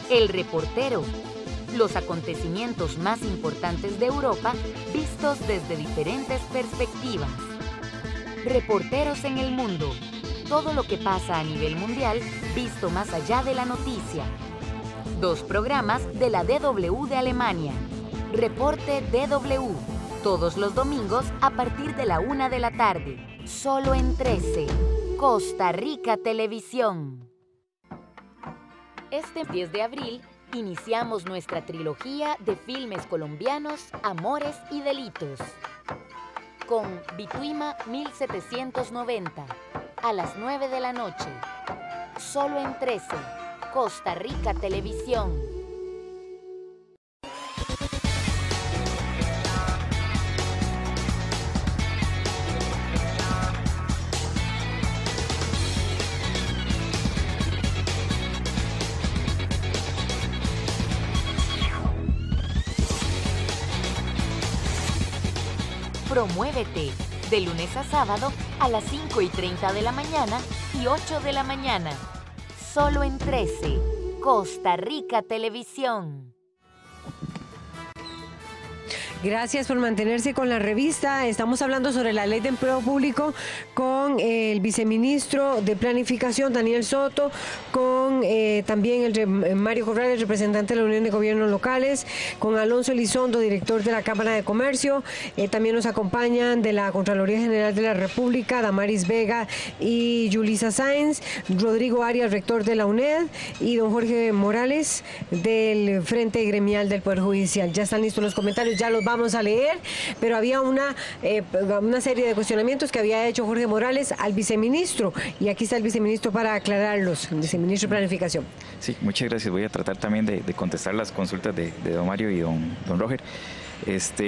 El Reportero. Los acontecimientos más importantes de Europa vistos desde diferentes perspectivas. Reporteros en el mundo. Todo lo que pasa a nivel mundial visto más allá de la noticia. 2 programas de la DW de Alemania. Reporte DW. Todos los domingos a partir de la 1 de la tarde. Solo en 13. Costa Rica Televisión. Este 10 de abril iniciamos nuestra trilogía de filmes colombianos Amores y Delitos. Con Bituima 1790, a las 9 de la noche. Solo en 13, Costa Rica Televisión. Promuévete, de lunes a sábado a las 5:30 de la mañana y 8 de la mañana. Solo en 13, Costa Rica Televisión.
Gracias por mantenerse con la revista. Estamos hablando sobre la Ley de Empleo Público con el viceministro de Planificación, Daniel Soto, con también Mario Corrales, representante de la Unión de Gobiernos Locales, con Alonso Elizondo, director de la Cámara de Comercio. También nos acompañan de la Contraloría General de la República, Damaris Vega y Yulisa Sáenz, Rodrigo Arias, rector de la UNED, y don Jorge Morales, del Frente Gremial del Poder Judicial. Ya están listos los comentarios, ya los vamos a leer, pero había una serie de cuestionamientos que había hecho Jorge Morales al viceministro, y aquí está el viceministro para aclararlos, el viceministro de Planificación.
Sí, muchas gracias. Voy a tratar también de contestar las consultas de don Mario y don Roger.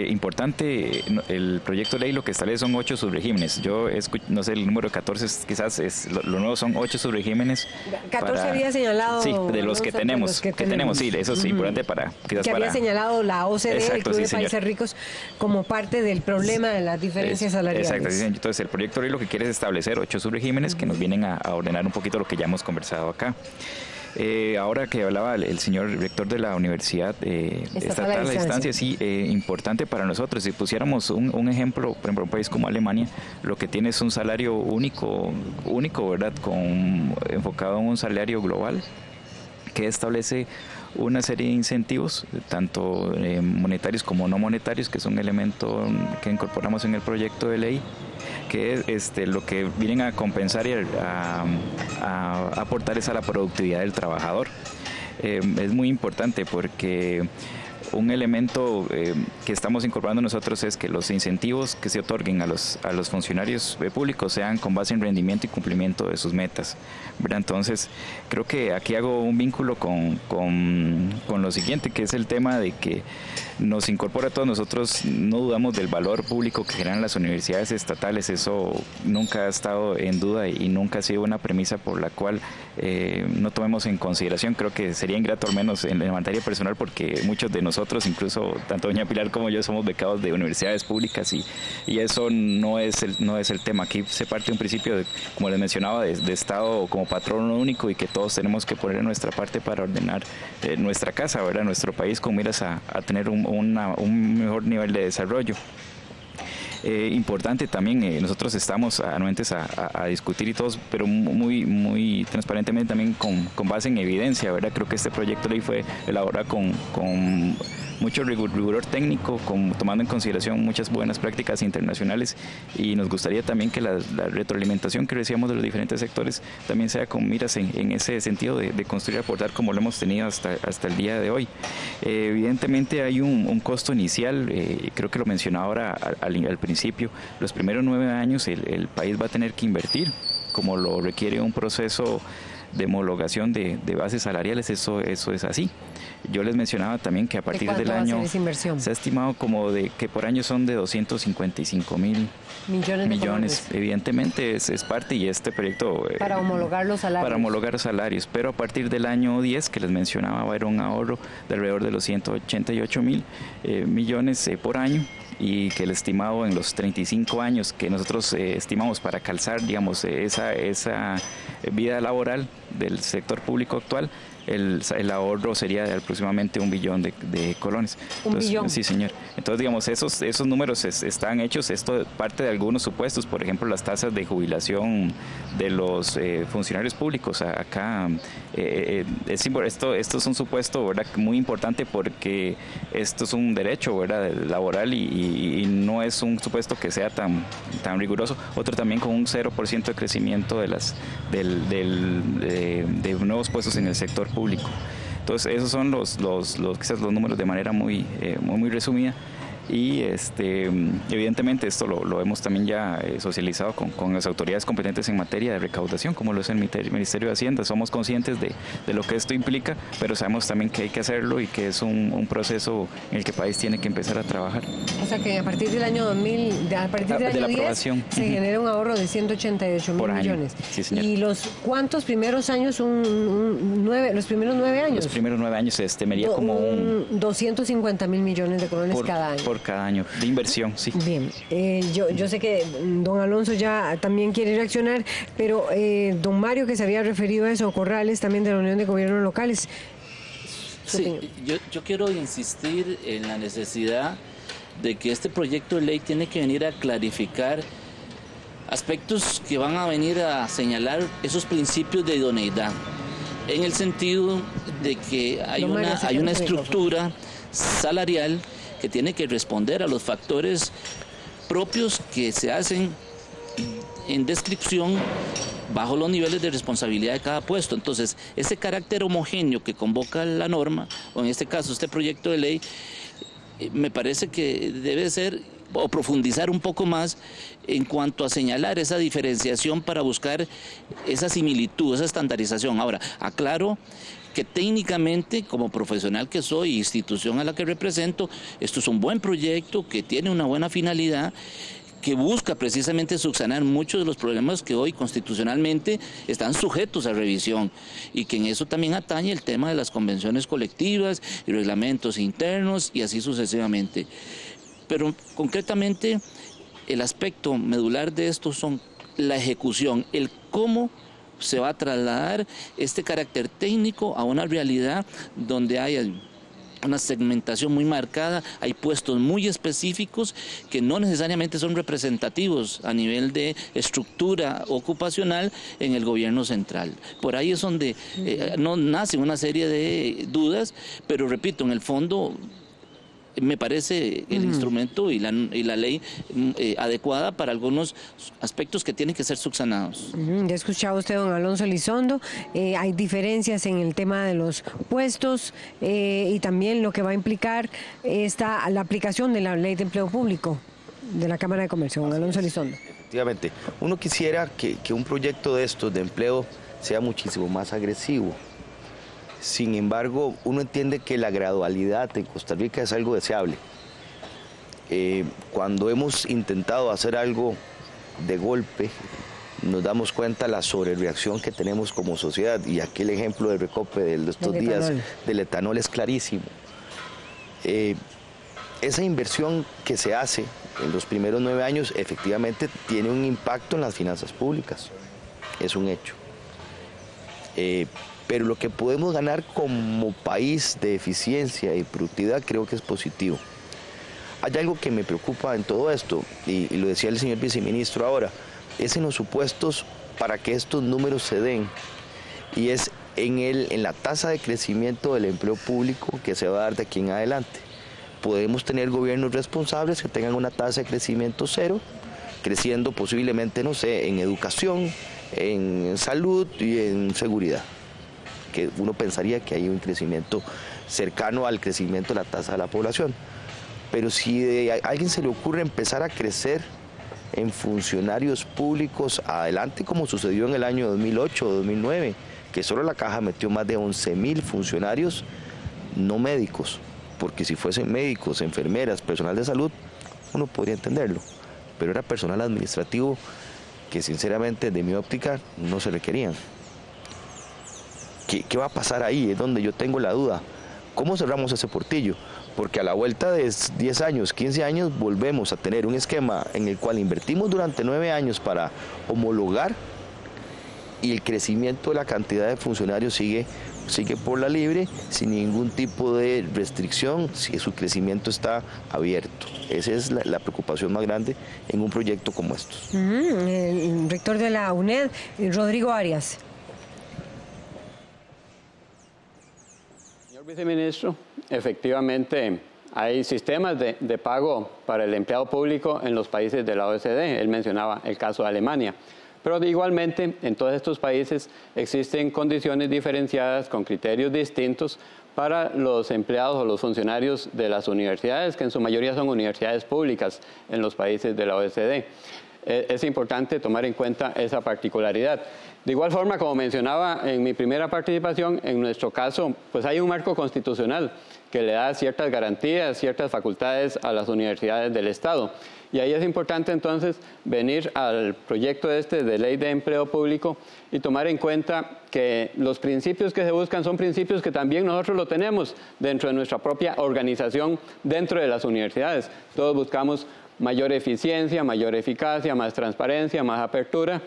Importante, el proyecto de ley lo que establece son 8 subregímenes. Yo no sé, el número 14 quizás es lo nuevo, son 8 subregímenes.
14 había señalado.
Sí, de los que tenemos, sí, eso es importante para quizás
había señalado la OCDE,
exacto,
el Club de Países Ricos, como parte del problema de las diferencias salariales.
Exacto, entonces el proyecto de ley lo que quiere es establecer 8 subregímenes que nos vienen a ordenar un poquito lo que ya hemos conversado acá. Ahora que hablaba el señor rector de la Universidad Estatal a Distancia, sí, importante para nosotros. Si pusiéramos un ejemplo, por ejemplo, un país como Alemania, lo que tiene es un salario único, ¿verdad? Enfocado en un salario global que establece una serie de incentivos, tanto monetarios como no monetarios, que es un elemento que incorporamos en el proyecto de ley, que es lo que vienen a compensar y a aportar es a la productividad del trabajador. Es muy importante porque un elemento que estamos incorporando nosotros es que los incentivos que se otorguen a los funcionarios públicos sean con base en rendimiento y cumplimiento de sus metas, ¿verdad? Entonces, creo que aquí hago un vínculo con lo siguiente, que es el tema de que nos incorpora a todos nosotros. No dudamos del valor público que generan las universidades estatales, eso nunca ha estado en duda y nunca ha sido una premisa por la cual no tomemos en consideración. Creo que sería ingrato, al menos en la materia personal, porque muchos de nosotros nosotros, incluso tanto doña Pilar como yo somos becados de universidades públicas y eso no es el tema. Aquí se parte de un principio, como les mencionaba, de Estado como patrono único y que todos tenemos que poner nuestra parte para ordenar nuestra casa, ¿verdad? Nuestro país con miras a tener un mejor nivel de desarrollo. Importante también, nosotros estamos anuentes a discutir y todos, pero muy transparentemente también con base en evidencia, ¿verdad? Creo que este proyecto de ley fue elaborado con mucho rigor técnico, tomando en consideración muchas buenas prácticas internacionales y nos gustaría también que la retroalimentación que recibamos de los diferentes sectores también sea con miras en ese sentido de construir y aportar como lo hemos tenido hasta el día de hoy. Evidentemente hay un costo inicial, creo que lo mencionaba ahora al principio, los primeros 9 años el país va a tener que invertir, como lo requiere un proceso de homologación de bases salariales, eso es así. Yo les mencionaba también que a partir del año se ha estimado como que por año son de 255.000 millones. Evidentemente es parte y este proyecto
para homologar los salarios.
Para homologar salarios, pero a partir del año 10 que les mencionaba va a haber un ahorro de alrededor de los 188.000 millones por año y que el estimado en los 35 años que nosotros estimamos para calzar, digamos, esa vida laboral del sector público actual, el ahorro sería de aproximadamente 1 billón de colones. Entonces,
¿1 billón?
Sí, señor. Entonces, digamos, esos números están hechos, esto parte de algunos supuestos, por ejemplo, las tasas de jubilación de los funcionarios públicos. Acá, esto es un supuesto, ¿verdad?, muy importante porque esto es un derecho, ¿verdad?, laboral y no es un supuesto que sea tan riguroso. Otro también con un 0% de crecimiento de nuevos puestos en el sector público. Entonces esos son quizás los números de manera muy resumida y evidentemente esto lo hemos también ya socializado con las autoridades competentes en materia de recaudación, como lo es el Ministerio de Hacienda. Somos conscientes de lo que esto implica, pero sabemos también que hay que hacerlo y que es un proceso en el que el país tiene que empezar a trabajar.
O sea que a partir del año 2000, a partir del año 10 se genera un ahorro de 188.000 millones.
Sí, señor.
¿Y los cuántos primeros años? Los primeros 9 años.
Los primeros 9 años se estimaría como 250.000
millones de colones cada año.
Por cada año de inversión, sí.
Bien, yo sé que don Alonso ya también quiere reaccionar, pero don Mario, que se había referido a eso, Corrales, también de la Unión de Gobiernos Locales.
Sí, yo quiero insistir en la necesidad de que este proyecto de ley tiene que venir a clarificar aspectos que van a venir a señalar esos principios de idoneidad, en el sentido de que hay una estructura salarial que tiene que responder a los factores propios que se hacen en descripción bajo los niveles de responsabilidad de cada puesto. Entonces, ese carácter homogéneo que convoca la norma, o en este caso este proyecto de ley, me parece que debe ser o profundizar un poco más en cuanto a señalar esa diferenciación para buscar esa similitud, esa estandarización. Ahora, aclaro que técnicamente, como profesional que soy, institución a la que represento, esto es un buen proyecto que tiene una buena finalidad, que busca precisamente subsanar muchos de los problemas que hoy constitucionalmente están sujetos a revisión y que en eso también atañe el tema de las convenciones colectivas y reglamentos internos y así sucesivamente. Pero concretamente el aspecto medular de esto son la ejecución, el cómo se va a trasladar este carácter técnico a una realidad donde hay una segmentación muy marcada, hay puestos muy específicos que no necesariamente son representativos a nivel de estructura ocupacional en el gobierno central. Por ahí es donde no nacen una serie de dudas, pero repito, en el fondo me parece el instrumento y la ley adecuada para algunos aspectos que tienen que ser subsanados.
Ya escuchaba usted, don Alonso Elizondo, hay diferencias en el tema de los puestos y también lo que va a implicar la aplicación de la ley de empleo público de la Cámara de Comercio. Don Alonso Elizondo.
Efectivamente, uno quisiera que un proyecto de estos de empleo sea muchísimo más agresivo. Sin embargo, uno entiende que la gradualidad en Costa Rica es algo deseable. Cuando hemos intentado hacer algo de golpe, nos damos cuenta de la sobrereacción que tenemos como sociedad, y aquel ejemplo del recope de estos días del etanol es clarísimo. esa inversión que se hace en los primeros 9 años efectivamente tiene un impacto en las finanzas públicas, es un hecho. Pero lo que podemos ganar como país de eficiencia y productividad creo que es positivo. Hay algo que me preocupa en todo esto, y lo decía el señor viceministro ahora, es en los supuestos para que estos números se den, y es en la tasa de crecimiento del empleo público que se va a dar de aquí en adelante. Podemos tener gobiernos responsables que tengan una tasa de crecimiento cero, creciendo posiblemente, no sé, en educación, en salud y en seguridad, que uno pensaría que hay un crecimiento cercano al crecimiento de la tasa de la población. Pero si a alguien se le ocurre empezar a crecer en funcionarios públicos adelante, como sucedió en el año 2008 o 2009, que solo la Caja metió más de 11.000 funcionarios no médicos, porque si fuesen médicos, enfermeras, personal de salud, uno podría entenderlo, pero era personal administrativo que sinceramente de mi óptica no se requerían. ¿Qué va a pasar ahí? Es donde yo tengo la duda. ¿Cómo cerramos ese portillo? Porque a la vuelta de 10 años, 15 años, volvemos a tener un esquema en el cual invertimos durante 9 años para homologar y el crecimiento de la cantidad de funcionarios sigue por la libre, sin ningún tipo de restricción, si su crecimiento está abierto. Esa es la preocupación más grande en un proyecto como estos.
El rector de la UNED, Rodrigo Arias.
Señor viceministro, efectivamente hay sistemas de pago para el empleado público en los países de la OECD. Él mencionaba el caso de Alemania. Pero igualmente en todos estos países existen condiciones diferenciadas con criterios distintos para los empleados o los funcionarios de las universidades, que en su mayoría son universidades públicas en los países de la OECD. Es importante tomar en cuenta esa particularidad. De igual forma, como mencionaba en mi primera participación, en nuestro caso, pues hay un marco constitucional que le da ciertas garantías, ciertas facultades a las universidades del Estado. Y ahí es importante entonces venir al proyecto de ley de empleo público y tomar en cuenta que los principios que se buscan son principios que también nosotros lo tenemos dentro de nuestra propia organización dentro de las universidades. Todos buscamos mayor eficiencia, mayor eficacia, más transparencia, más apertura,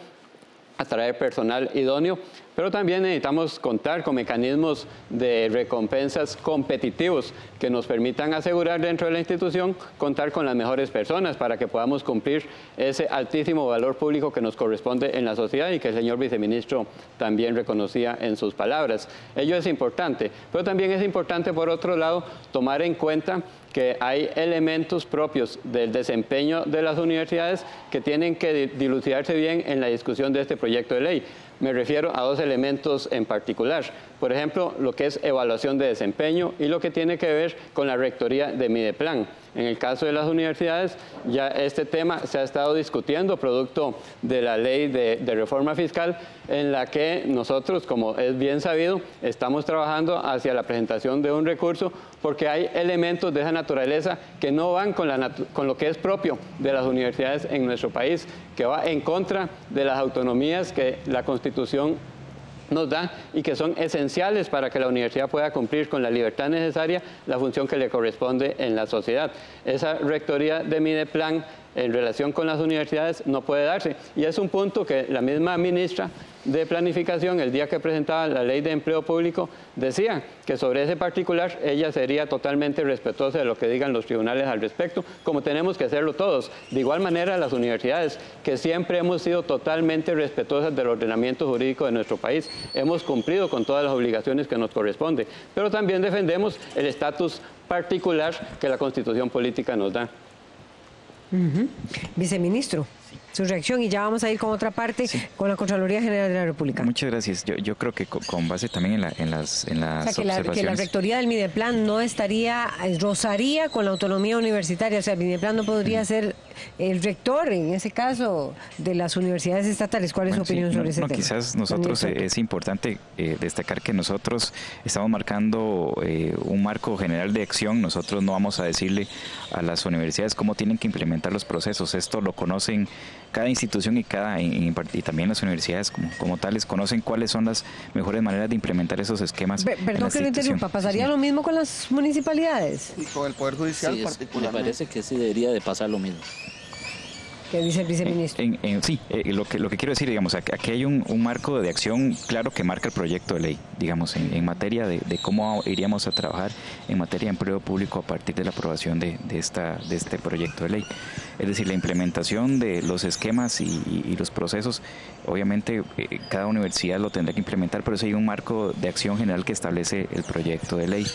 atraer personal idóneo, pero también necesitamos contar con mecanismos de recompensas competitivos que nos permitan asegurar dentro de la institución contar con las mejores personas para que podamos cumplir ese altísimo valor público que nos corresponde en la sociedad y que el señor viceministro también reconocía en sus palabras. Ello es importante, pero también es importante, por otro lado, tomar en cuenta que hay elementos propios del desempeño de las universidades que tienen que dilucidarse bien en la discusión de este proyecto de ley. Me refiero a 2 elementos en particular. Por ejemplo, lo que es evaluación de desempeño y lo que tiene que ver con la rectoría de Mideplan. En el caso de las universidades, ya este tema se ha estado discutiendo producto de la ley de reforma fiscal, en la que nosotros, como es bien sabido, estamos trabajando hacia la presentación de un recurso porque hay elementos de esa naturaleza que no van con lo que es propio de las universidades en nuestro país, que va en contra de las autonomías que la Constitución nos da y que son esenciales para que la universidad pueda cumplir con la libertad necesaria, la función que le corresponde en la sociedad. Esa rectoría de Mideplan en relación con las universidades no puede darse, y es un punto que la misma ministra de Planificación, el día que presentaba la ley de empleo público, decía que sobre ese particular ella sería totalmente respetuosa de lo que digan los tribunales al respecto, como tenemos que hacerlo todos. De igual manera, las universidades, que siempre hemos sido totalmente respetuosas del ordenamiento jurídico de nuestro país, hemos cumplido con todas las obligaciones que nos corresponde, pero también defendemos el estatus particular que la Constitución política nos da.
Viceministro, su reacción, y ya vamos a ir con otra parte, con la Contraloría General de la República.
Muchas gracias. Yo creo que con base también en las
o sea, que
observaciones.
la rectoría del Mideplan no rozaría con la autonomía universitaria, o sea, el Mideplan no podría ser el rector, en ese caso, de las universidades estatales. ¿Cuál es su opinión sobre ese tema?
Quizás nosotros es importante destacar que nosotros estamos marcando un marco general de acción. Nosotros no vamos a decirle a las universidades cómo tienen que implementar los procesos. Esto lo conocen cada institución y también las universidades como tales conocen cuáles son las mejores maneras de implementar esos esquemas.
Perdón que lo interrumpa, ¿pasaría lo mismo con las municipalidades?
Y con el Poder Judicial particularmente.
Me parece que sí debería de pasar lo mismo.
¿Qué dice el viceministro?
Lo que quiero decir, digamos, aquí hay un marco de acción claro que marca el proyecto de ley, digamos, en materia de cómo iríamos a trabajar en materia de empleo público a partir de la aprobación de este proyecto de ley. Es decir, la implementación de los esquemas y los procesos, obviamente cada universidad lo tendrá que implementar, pero eso hay un marco de acción general que establece el proyecto de ley.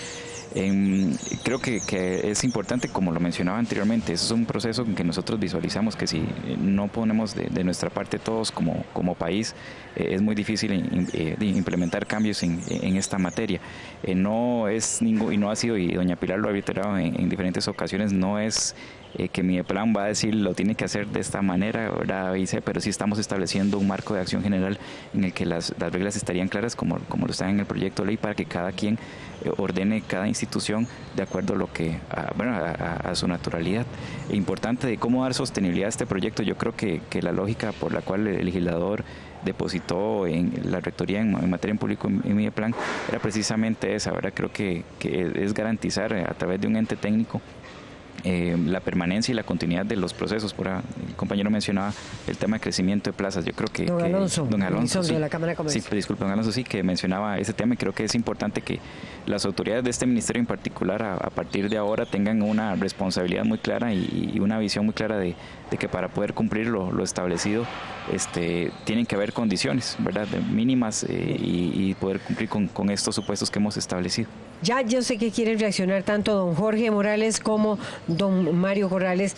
Creo que es importante, como lo mencionaba anteriormente, eso es un proceso en que nosotros visualizamos que si no ponemos de nuestra parte todos como país, es muy difícil implementar cambios en esta materia. No es y no ha sido, y doña Pilar lo ha reiterado en diferentes ocasiones, no es que mi plan va a decir lo tiene que hacer de esta manera, ¿verdad? Pero sí estamos estableciendo un marco de acción general en el que las reglas estarían claras como lo están en el proyecto de ley para que cada quien ordene cada institución de acuerdo a lo que a su naturalidad. Importante de cómo dar sostenibilidad a este proyecto, yo creo que la lógica por la cual el legislador depositó en la rectoría en materia en público en mi plan era precisamente esa, ¿verdad? Creo que es garantizar a través de un ente técnico la permanencia y la continuidad de los procesos. El compañero mencionaba el tema de crecimiento de plazas. Yo creo que
don Alonso
sí,
de la Cámara de Comercio.
Sí, disculpe, don Alonso, sí, que mencionaba ese tema, y creo que es importante que las autoridades de este ministerio en particular a partir de ahora tengan una responsabilidad muy clara y una visión muy clara de que para poder cumplir lo establecido tienen que haber condiciones, ¿verdad?, mínimas y poder cumplir con estos supuestos que hemos establecido.
Ya yo sé que quieren reaccionar tanto don Jorge Morales como don Mario Corrales,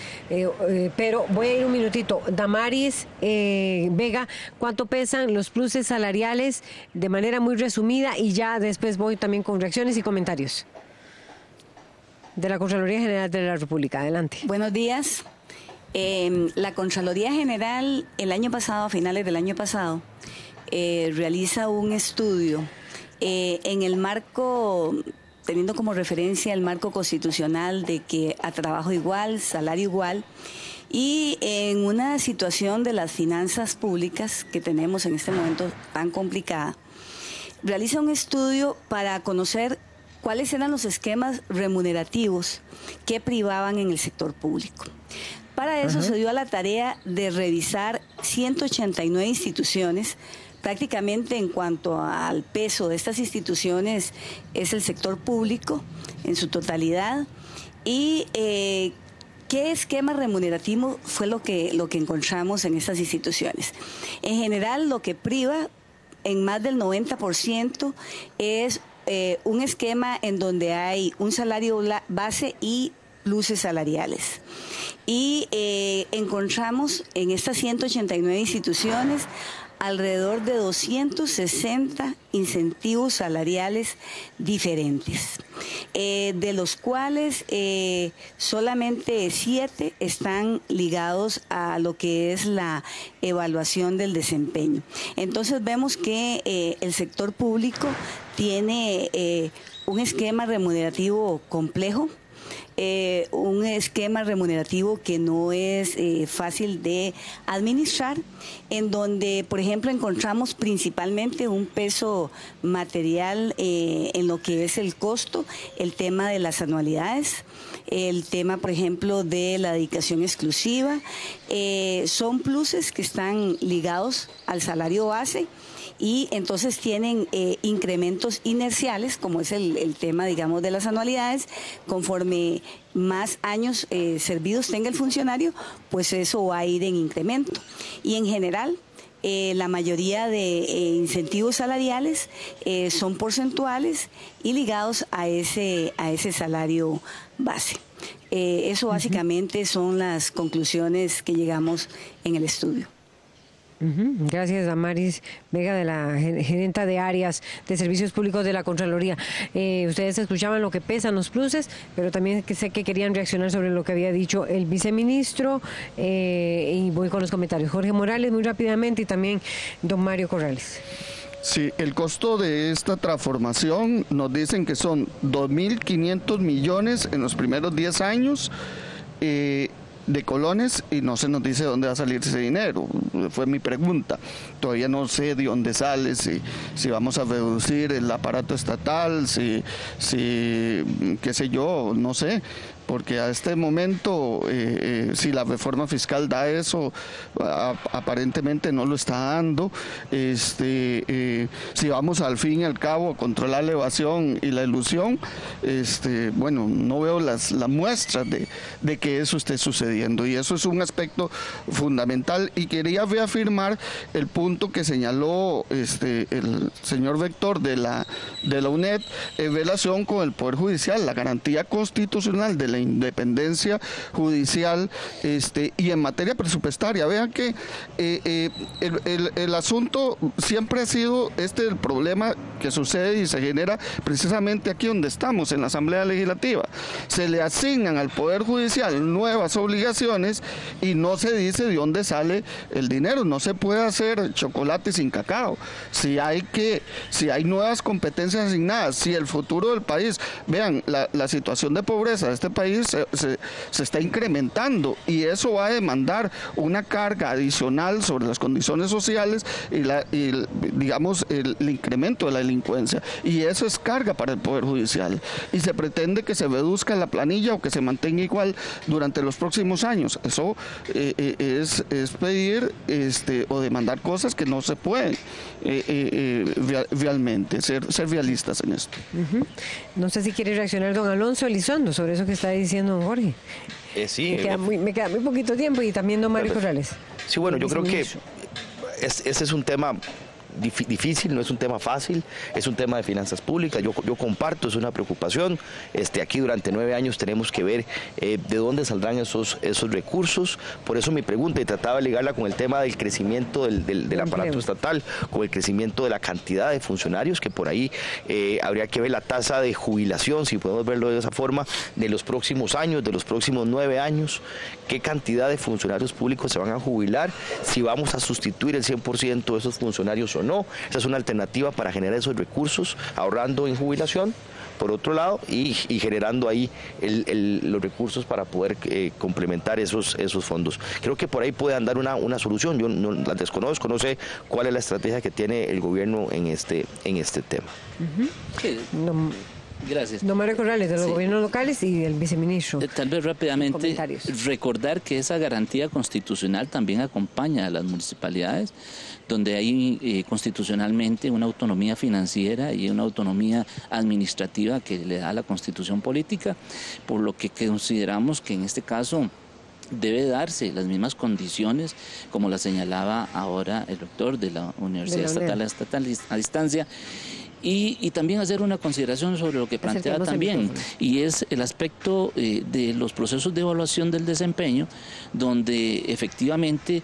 pero voy a ir un minutito. Damaris Vega, ¿cuánto pesan los pluses salariales de manera muy resumida? Y ya después voy también con reacciones y comentarios de la Contraloría General de la República. Adelante.
Buenos días. La Contraloría General el año pasado, a finales del año pasado, realiza un estudio en el marco, teniendo como referencia el marco constitucional de que a trabajo igual, salario igual, y en una situación de las finanzas públicas que tenemos en este momento tan complicada, realiza un estudio para conocer cuáles eran los esquemas remunerativos que privaban en el sector público. Para eso se dio a la tarea de revisar 189 instituciones. Prácticamente en cuanto al peso de estas instituciones es el sector público en su totalidad. Y ¿qué esquema remunerativo fue lo que encontramos en estas instituciones? En general, lo que priva en más del 90% es un esquema en donde hay un salario base y pluses salariales. Y encontramos en estas 189 instituciones alrededor de 260 incentivos salariales diferentes, de los cuales solamente 7 están ligados a lo que es la evaluación del desempeño. Entonces vemos que el sector público tiene un esquema remunerativo complejo, un esquema remunerativo que no es fácil de administrar, en donde, por ejemplo, encontramos principalmente un peso material en lo que es el costo, el tema de las anualidades, el tema, por ejemplo, de la dedicación exclusiva, son pluses que están ligados al salario base, y entonces tienen incrementos inerciales, como es el tema, digamos, de las anualidades. Conforme más años servidos tenga el funcionario, pues eso va a ir en incremento. Y en general, la mayoría de incentivos salariales son porcentuales y ligados a ese salario base. Eso básicamente son las conclusiones que llegamos en el estudio.
Gracias, Damaris Vega, de la gerenta de áreas de servicios públicos de la Contraloría. Ustedes escuchaban lo que pesan los pluses, pero también sé que querían reaccionar sobre lo que había dicho el viceministro, y voy con los comentarios. Jorge Morales, muy rápidamente, y también don Mario Corrales.
Sí, el costo de esta transformación nos dicen que son 2.500 millones en los primeros 10 años. de colones y no se nos dice dónde va a salir ese dinero. Fue mi pregunta. Todavía no sé de dónde sale, si vamos a reducir el aparato estatal, si qué sé yo, no sé. Porque a este momento, si la reforma fiscal da eso, aparentemente no lo está dando. Si vamos al fin y al cabo a controlar la evasión y la elusión, bueno, no veo las muestras de que eso esté sucediendo. Y eso es un aspecto fundamental. Y quería reafirmar el punto que señaló el señor Vector de la UNED en relación con el Poder Judicial, la garantía constitucional de la independencia judicial y en materia presupuestaria. Vean que el asunto siempre ha sido el problema que sucede y se genera precisamente aquí donde estamos, en la Asamblea Legislativa. Se le asignan al Poder Judicial nuevas obligaciones y no se dice de dónde sale el dinero. No se puede hacer chocolate sin cacao. Si hay nuevas competencias asignadas, si el futuro del país, vean, la situación de pobreza de este país se está incrementando y eso va a demandar una carga adicional sobre las condiciones sociales y digamos el incremento de la delincuencia, y eso es carga para el Poder Judicial, y se pretende que se reduzca la planilla o que se mantenga igual durante los próximos años. Eso es pedir o demandar cosas que no se pueden realmente ser realistas en esto.
No sé si quiere reaccionar don Alonso Elizondo sobre eso que está diciendo don Jorge.
Sí.
Me queda muy poquito tiempo, y también don Mario Corrales.
Sí, bueno, yo creo que ese es un tema difícil, no es un tema fácil, es un tema de finanzas públicas. Yo comparto, es una preocupación. Aquí durante 9 años tenemos que ver de dónde saldrán esos recursos. Por eso mi pregunta, y trataba de ligarla con el tema del crecimiento del aparato estatal, con el crecimiento de la cantidad de funcionarios, que por ahí habría que ver la tasa de jubilación, si podemos verlo de esa forma, de los próximos años, de los próximos 9 años, qué cantidad de funcionarios públicos se van a jubilar, si vamos a sustituir el 100% de esos funcionarios o no. Esa es una alternativa para generar esos recursos, ahorrando en jubilación, por otro lado, y generando ahí los recursos para poder complementar esos fondos. Creo que por ahí puede andar una solución. Yo no la desconozco, no sé cuál es la estrategia que tiene el gobierno en este tema.
Gracias.
Don Mario Corrales, de los gobiernos locales y del viceministro.
Tal vez rápidamente recordar que esa garantía constitucional también acompaña a las municipalidades, donde hay constitucionalmente una autonomía financiera y una autonomía administrativa que le da la Constitución política, por lo que consideramos que en este caso debe darse las mismas condiciones, como la señalaba ahora el doctor de la Universidad Estatal a Distancia. Y también hacer una consideración sobre lo que plantea también, y es el aspecto de los procesos de evaluación del desempeño, donde efectivamente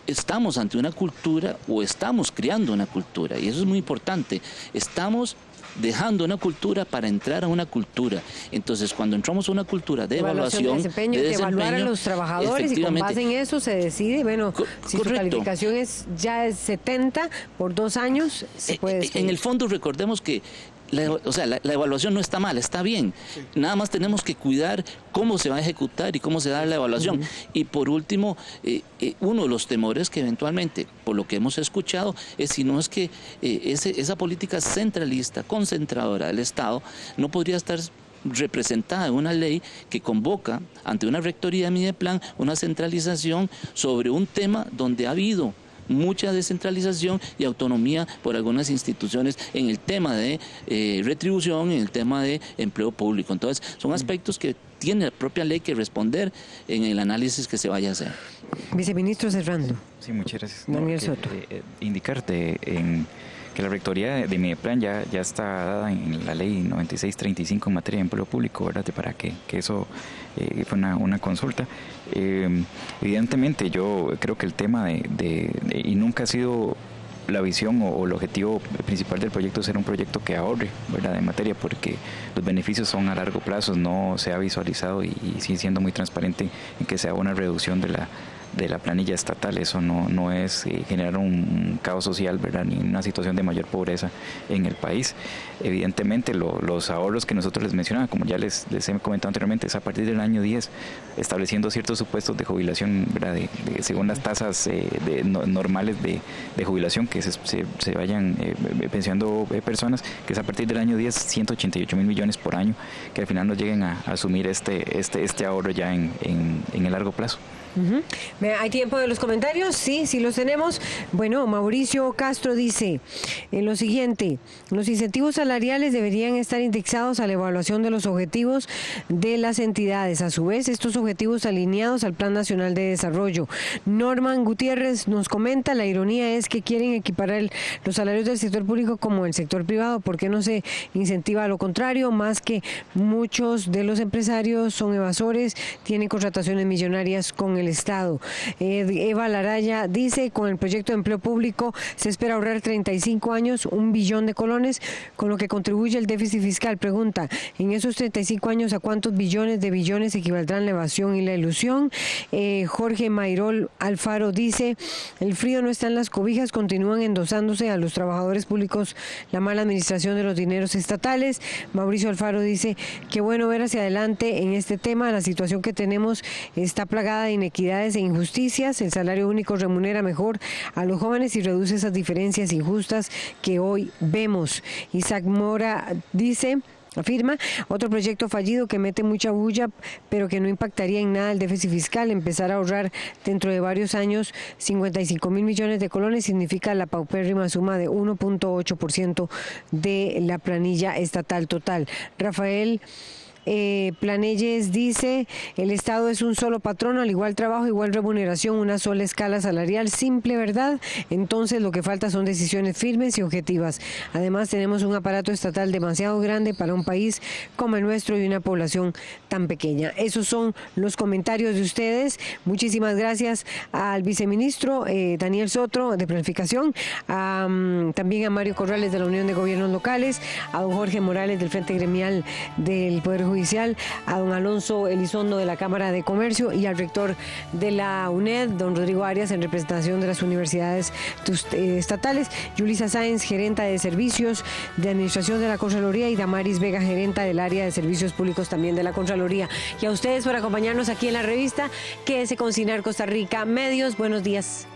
estamos ante una cultura o estamos creando una cultura, y eso es muy importante. Estamos dejando una cultura para entrar a una cultura. Entonces, cuando entramos a una cultura de evaluación de desempeño,
que evaluar a los trabajadores, y con base en eso se decide, bueno, si su calificación ya es 70 por 2 años, se puede despedir.
En el fondo, recordemos que la evaluación no está mal, está bien. Sí. Nada más tenemos que cuidar cómo se va a ejecutar y cómo se da la evaluación. Y por último, uno de los temores que eventualmente, por lo que hemos escuchado, es si no es que esa política centralista, concentradora del Estado, no podría estar representada en una ley que convoca ante una rectoría de Mideplan una centralización sobre un tema donde ha habido mucha descentralización y autonomía por algunas instituciones en el tema de retribución, en el tema de empleo público. Entonces, son aspectos que tiene la propia ley que responder en el análisis que se vaya a hacer.
Viceministro, cerrando.
Sí, muchas gracias.
Daniel Soto.
Indicarte que la rectoría de Mideplan ya está dada en la ley 9635 en materia de empleo público, ¿verdad? Para que eso fue una consulta. Evidentemente yo creo que el tema y nunca ha sido la visión o el objetivo principal del proyecto ser un proyecto que ahorre, ¿verdad?, de materia, porque los beneficios son a largo plazo, no se ha visualizado y sigue siendo muy transparente en que sea una reducción de de la planilla estatal. Eso no es generar un caos social, ¿verdad?, ni una situación de mayor pobreza en el país. Evidentemente los ahorros que nosotros les mencionaba, como ya les he comentado anteriormente, es a partir del año 10, estableciendo ciertos supuestos de jubilación, ¿verdad?, según las tasas normales de jubilación que se vayan pensionando personas, que es a partir del año 10, 188.000 millones por año, que al final nos lleguen a asumir este ahorro ya en el largo plazo.
¿Hay tiempo de los comentarios? Sí los tenemos. Bueno, Mauricio Castro dice lo siguiente: los incentivos salariales deberían estar indexados a la evaluación de los objetivos de las entidades. A su vez, estos objetivos alineados al Plan Nacional de Desarrollo. Norman Gutiérrez nos comenta: la ironía es que quieren equiparar los salarios del sector público como el sector privado. ¿Por qué no se incentiva a lo contrario? Más que muchos de los empresarios son evasores, tienen contrataciones millonarias con el Estado. Eva Laraya dice: con el proyecto de empleo público se espera ahorrar 35 años, 1 billón de colones, con lo que contribuye el déficit fiscal. Pregunta: en esos 35 años, ¿a cuántos billones de billones equivaldrán la evasión y la ilusión? Jorge Mayrol Alfaro dice: el frío no está en las cobijas, continúan endosándose a los trabajadores públicos la mala administración de los dineros estatales. Mauricio Alfaro dice: qué bueno ver hacia adelante en este tema, la situación que tenemos está plagada de inequidades e injusticias. El salario único remunera mejor a los jóvenes y reduce esas diferencias injustas que hoy vemos. Isaac Mora afirma: otro proyecto fallido que mete mucha bulla, pero que no impactaría en nada el déficit fiscal. Empezar a ahorrar dentro de varios años 55.000 millones de colones significa la paupérrima suma de 1.8% de la planilla estatal total. Rafael Planelles dice: el Estado es un solo patrón, al igual trabajo, igual remuneración, una sola escala salarial, simple verdad. Entonces lo que falta son decisiones firmes y objetivas. Además tenemos un aparato estatal demasiado grande para un país como el nuestro y una población tan pequeña. Esos son los comentarios de ustedes. Muchísimas gracias al viceministro Daniel Sotro de Planificación, también a Mario Corrales de la Unión de Gobiernos Locales, a don Jorge Morales del Frente Gremial del Poder Judicial, a don Alonso Elizondo de la Cámara de Comercio y al rector de la UNED, don Rodrigo Arias, en representación de las universidades estatales, Yulisa Sáenz, gerenta de Servicios de Administración de la Contraloría, y Damaris Vega, gerenta del área de Servicios Públicos también de la Contraloría. Y a ustedes por acompañarnos aquí en la revista. Quédese con CINAR Costa Rica Medios. Buenos días.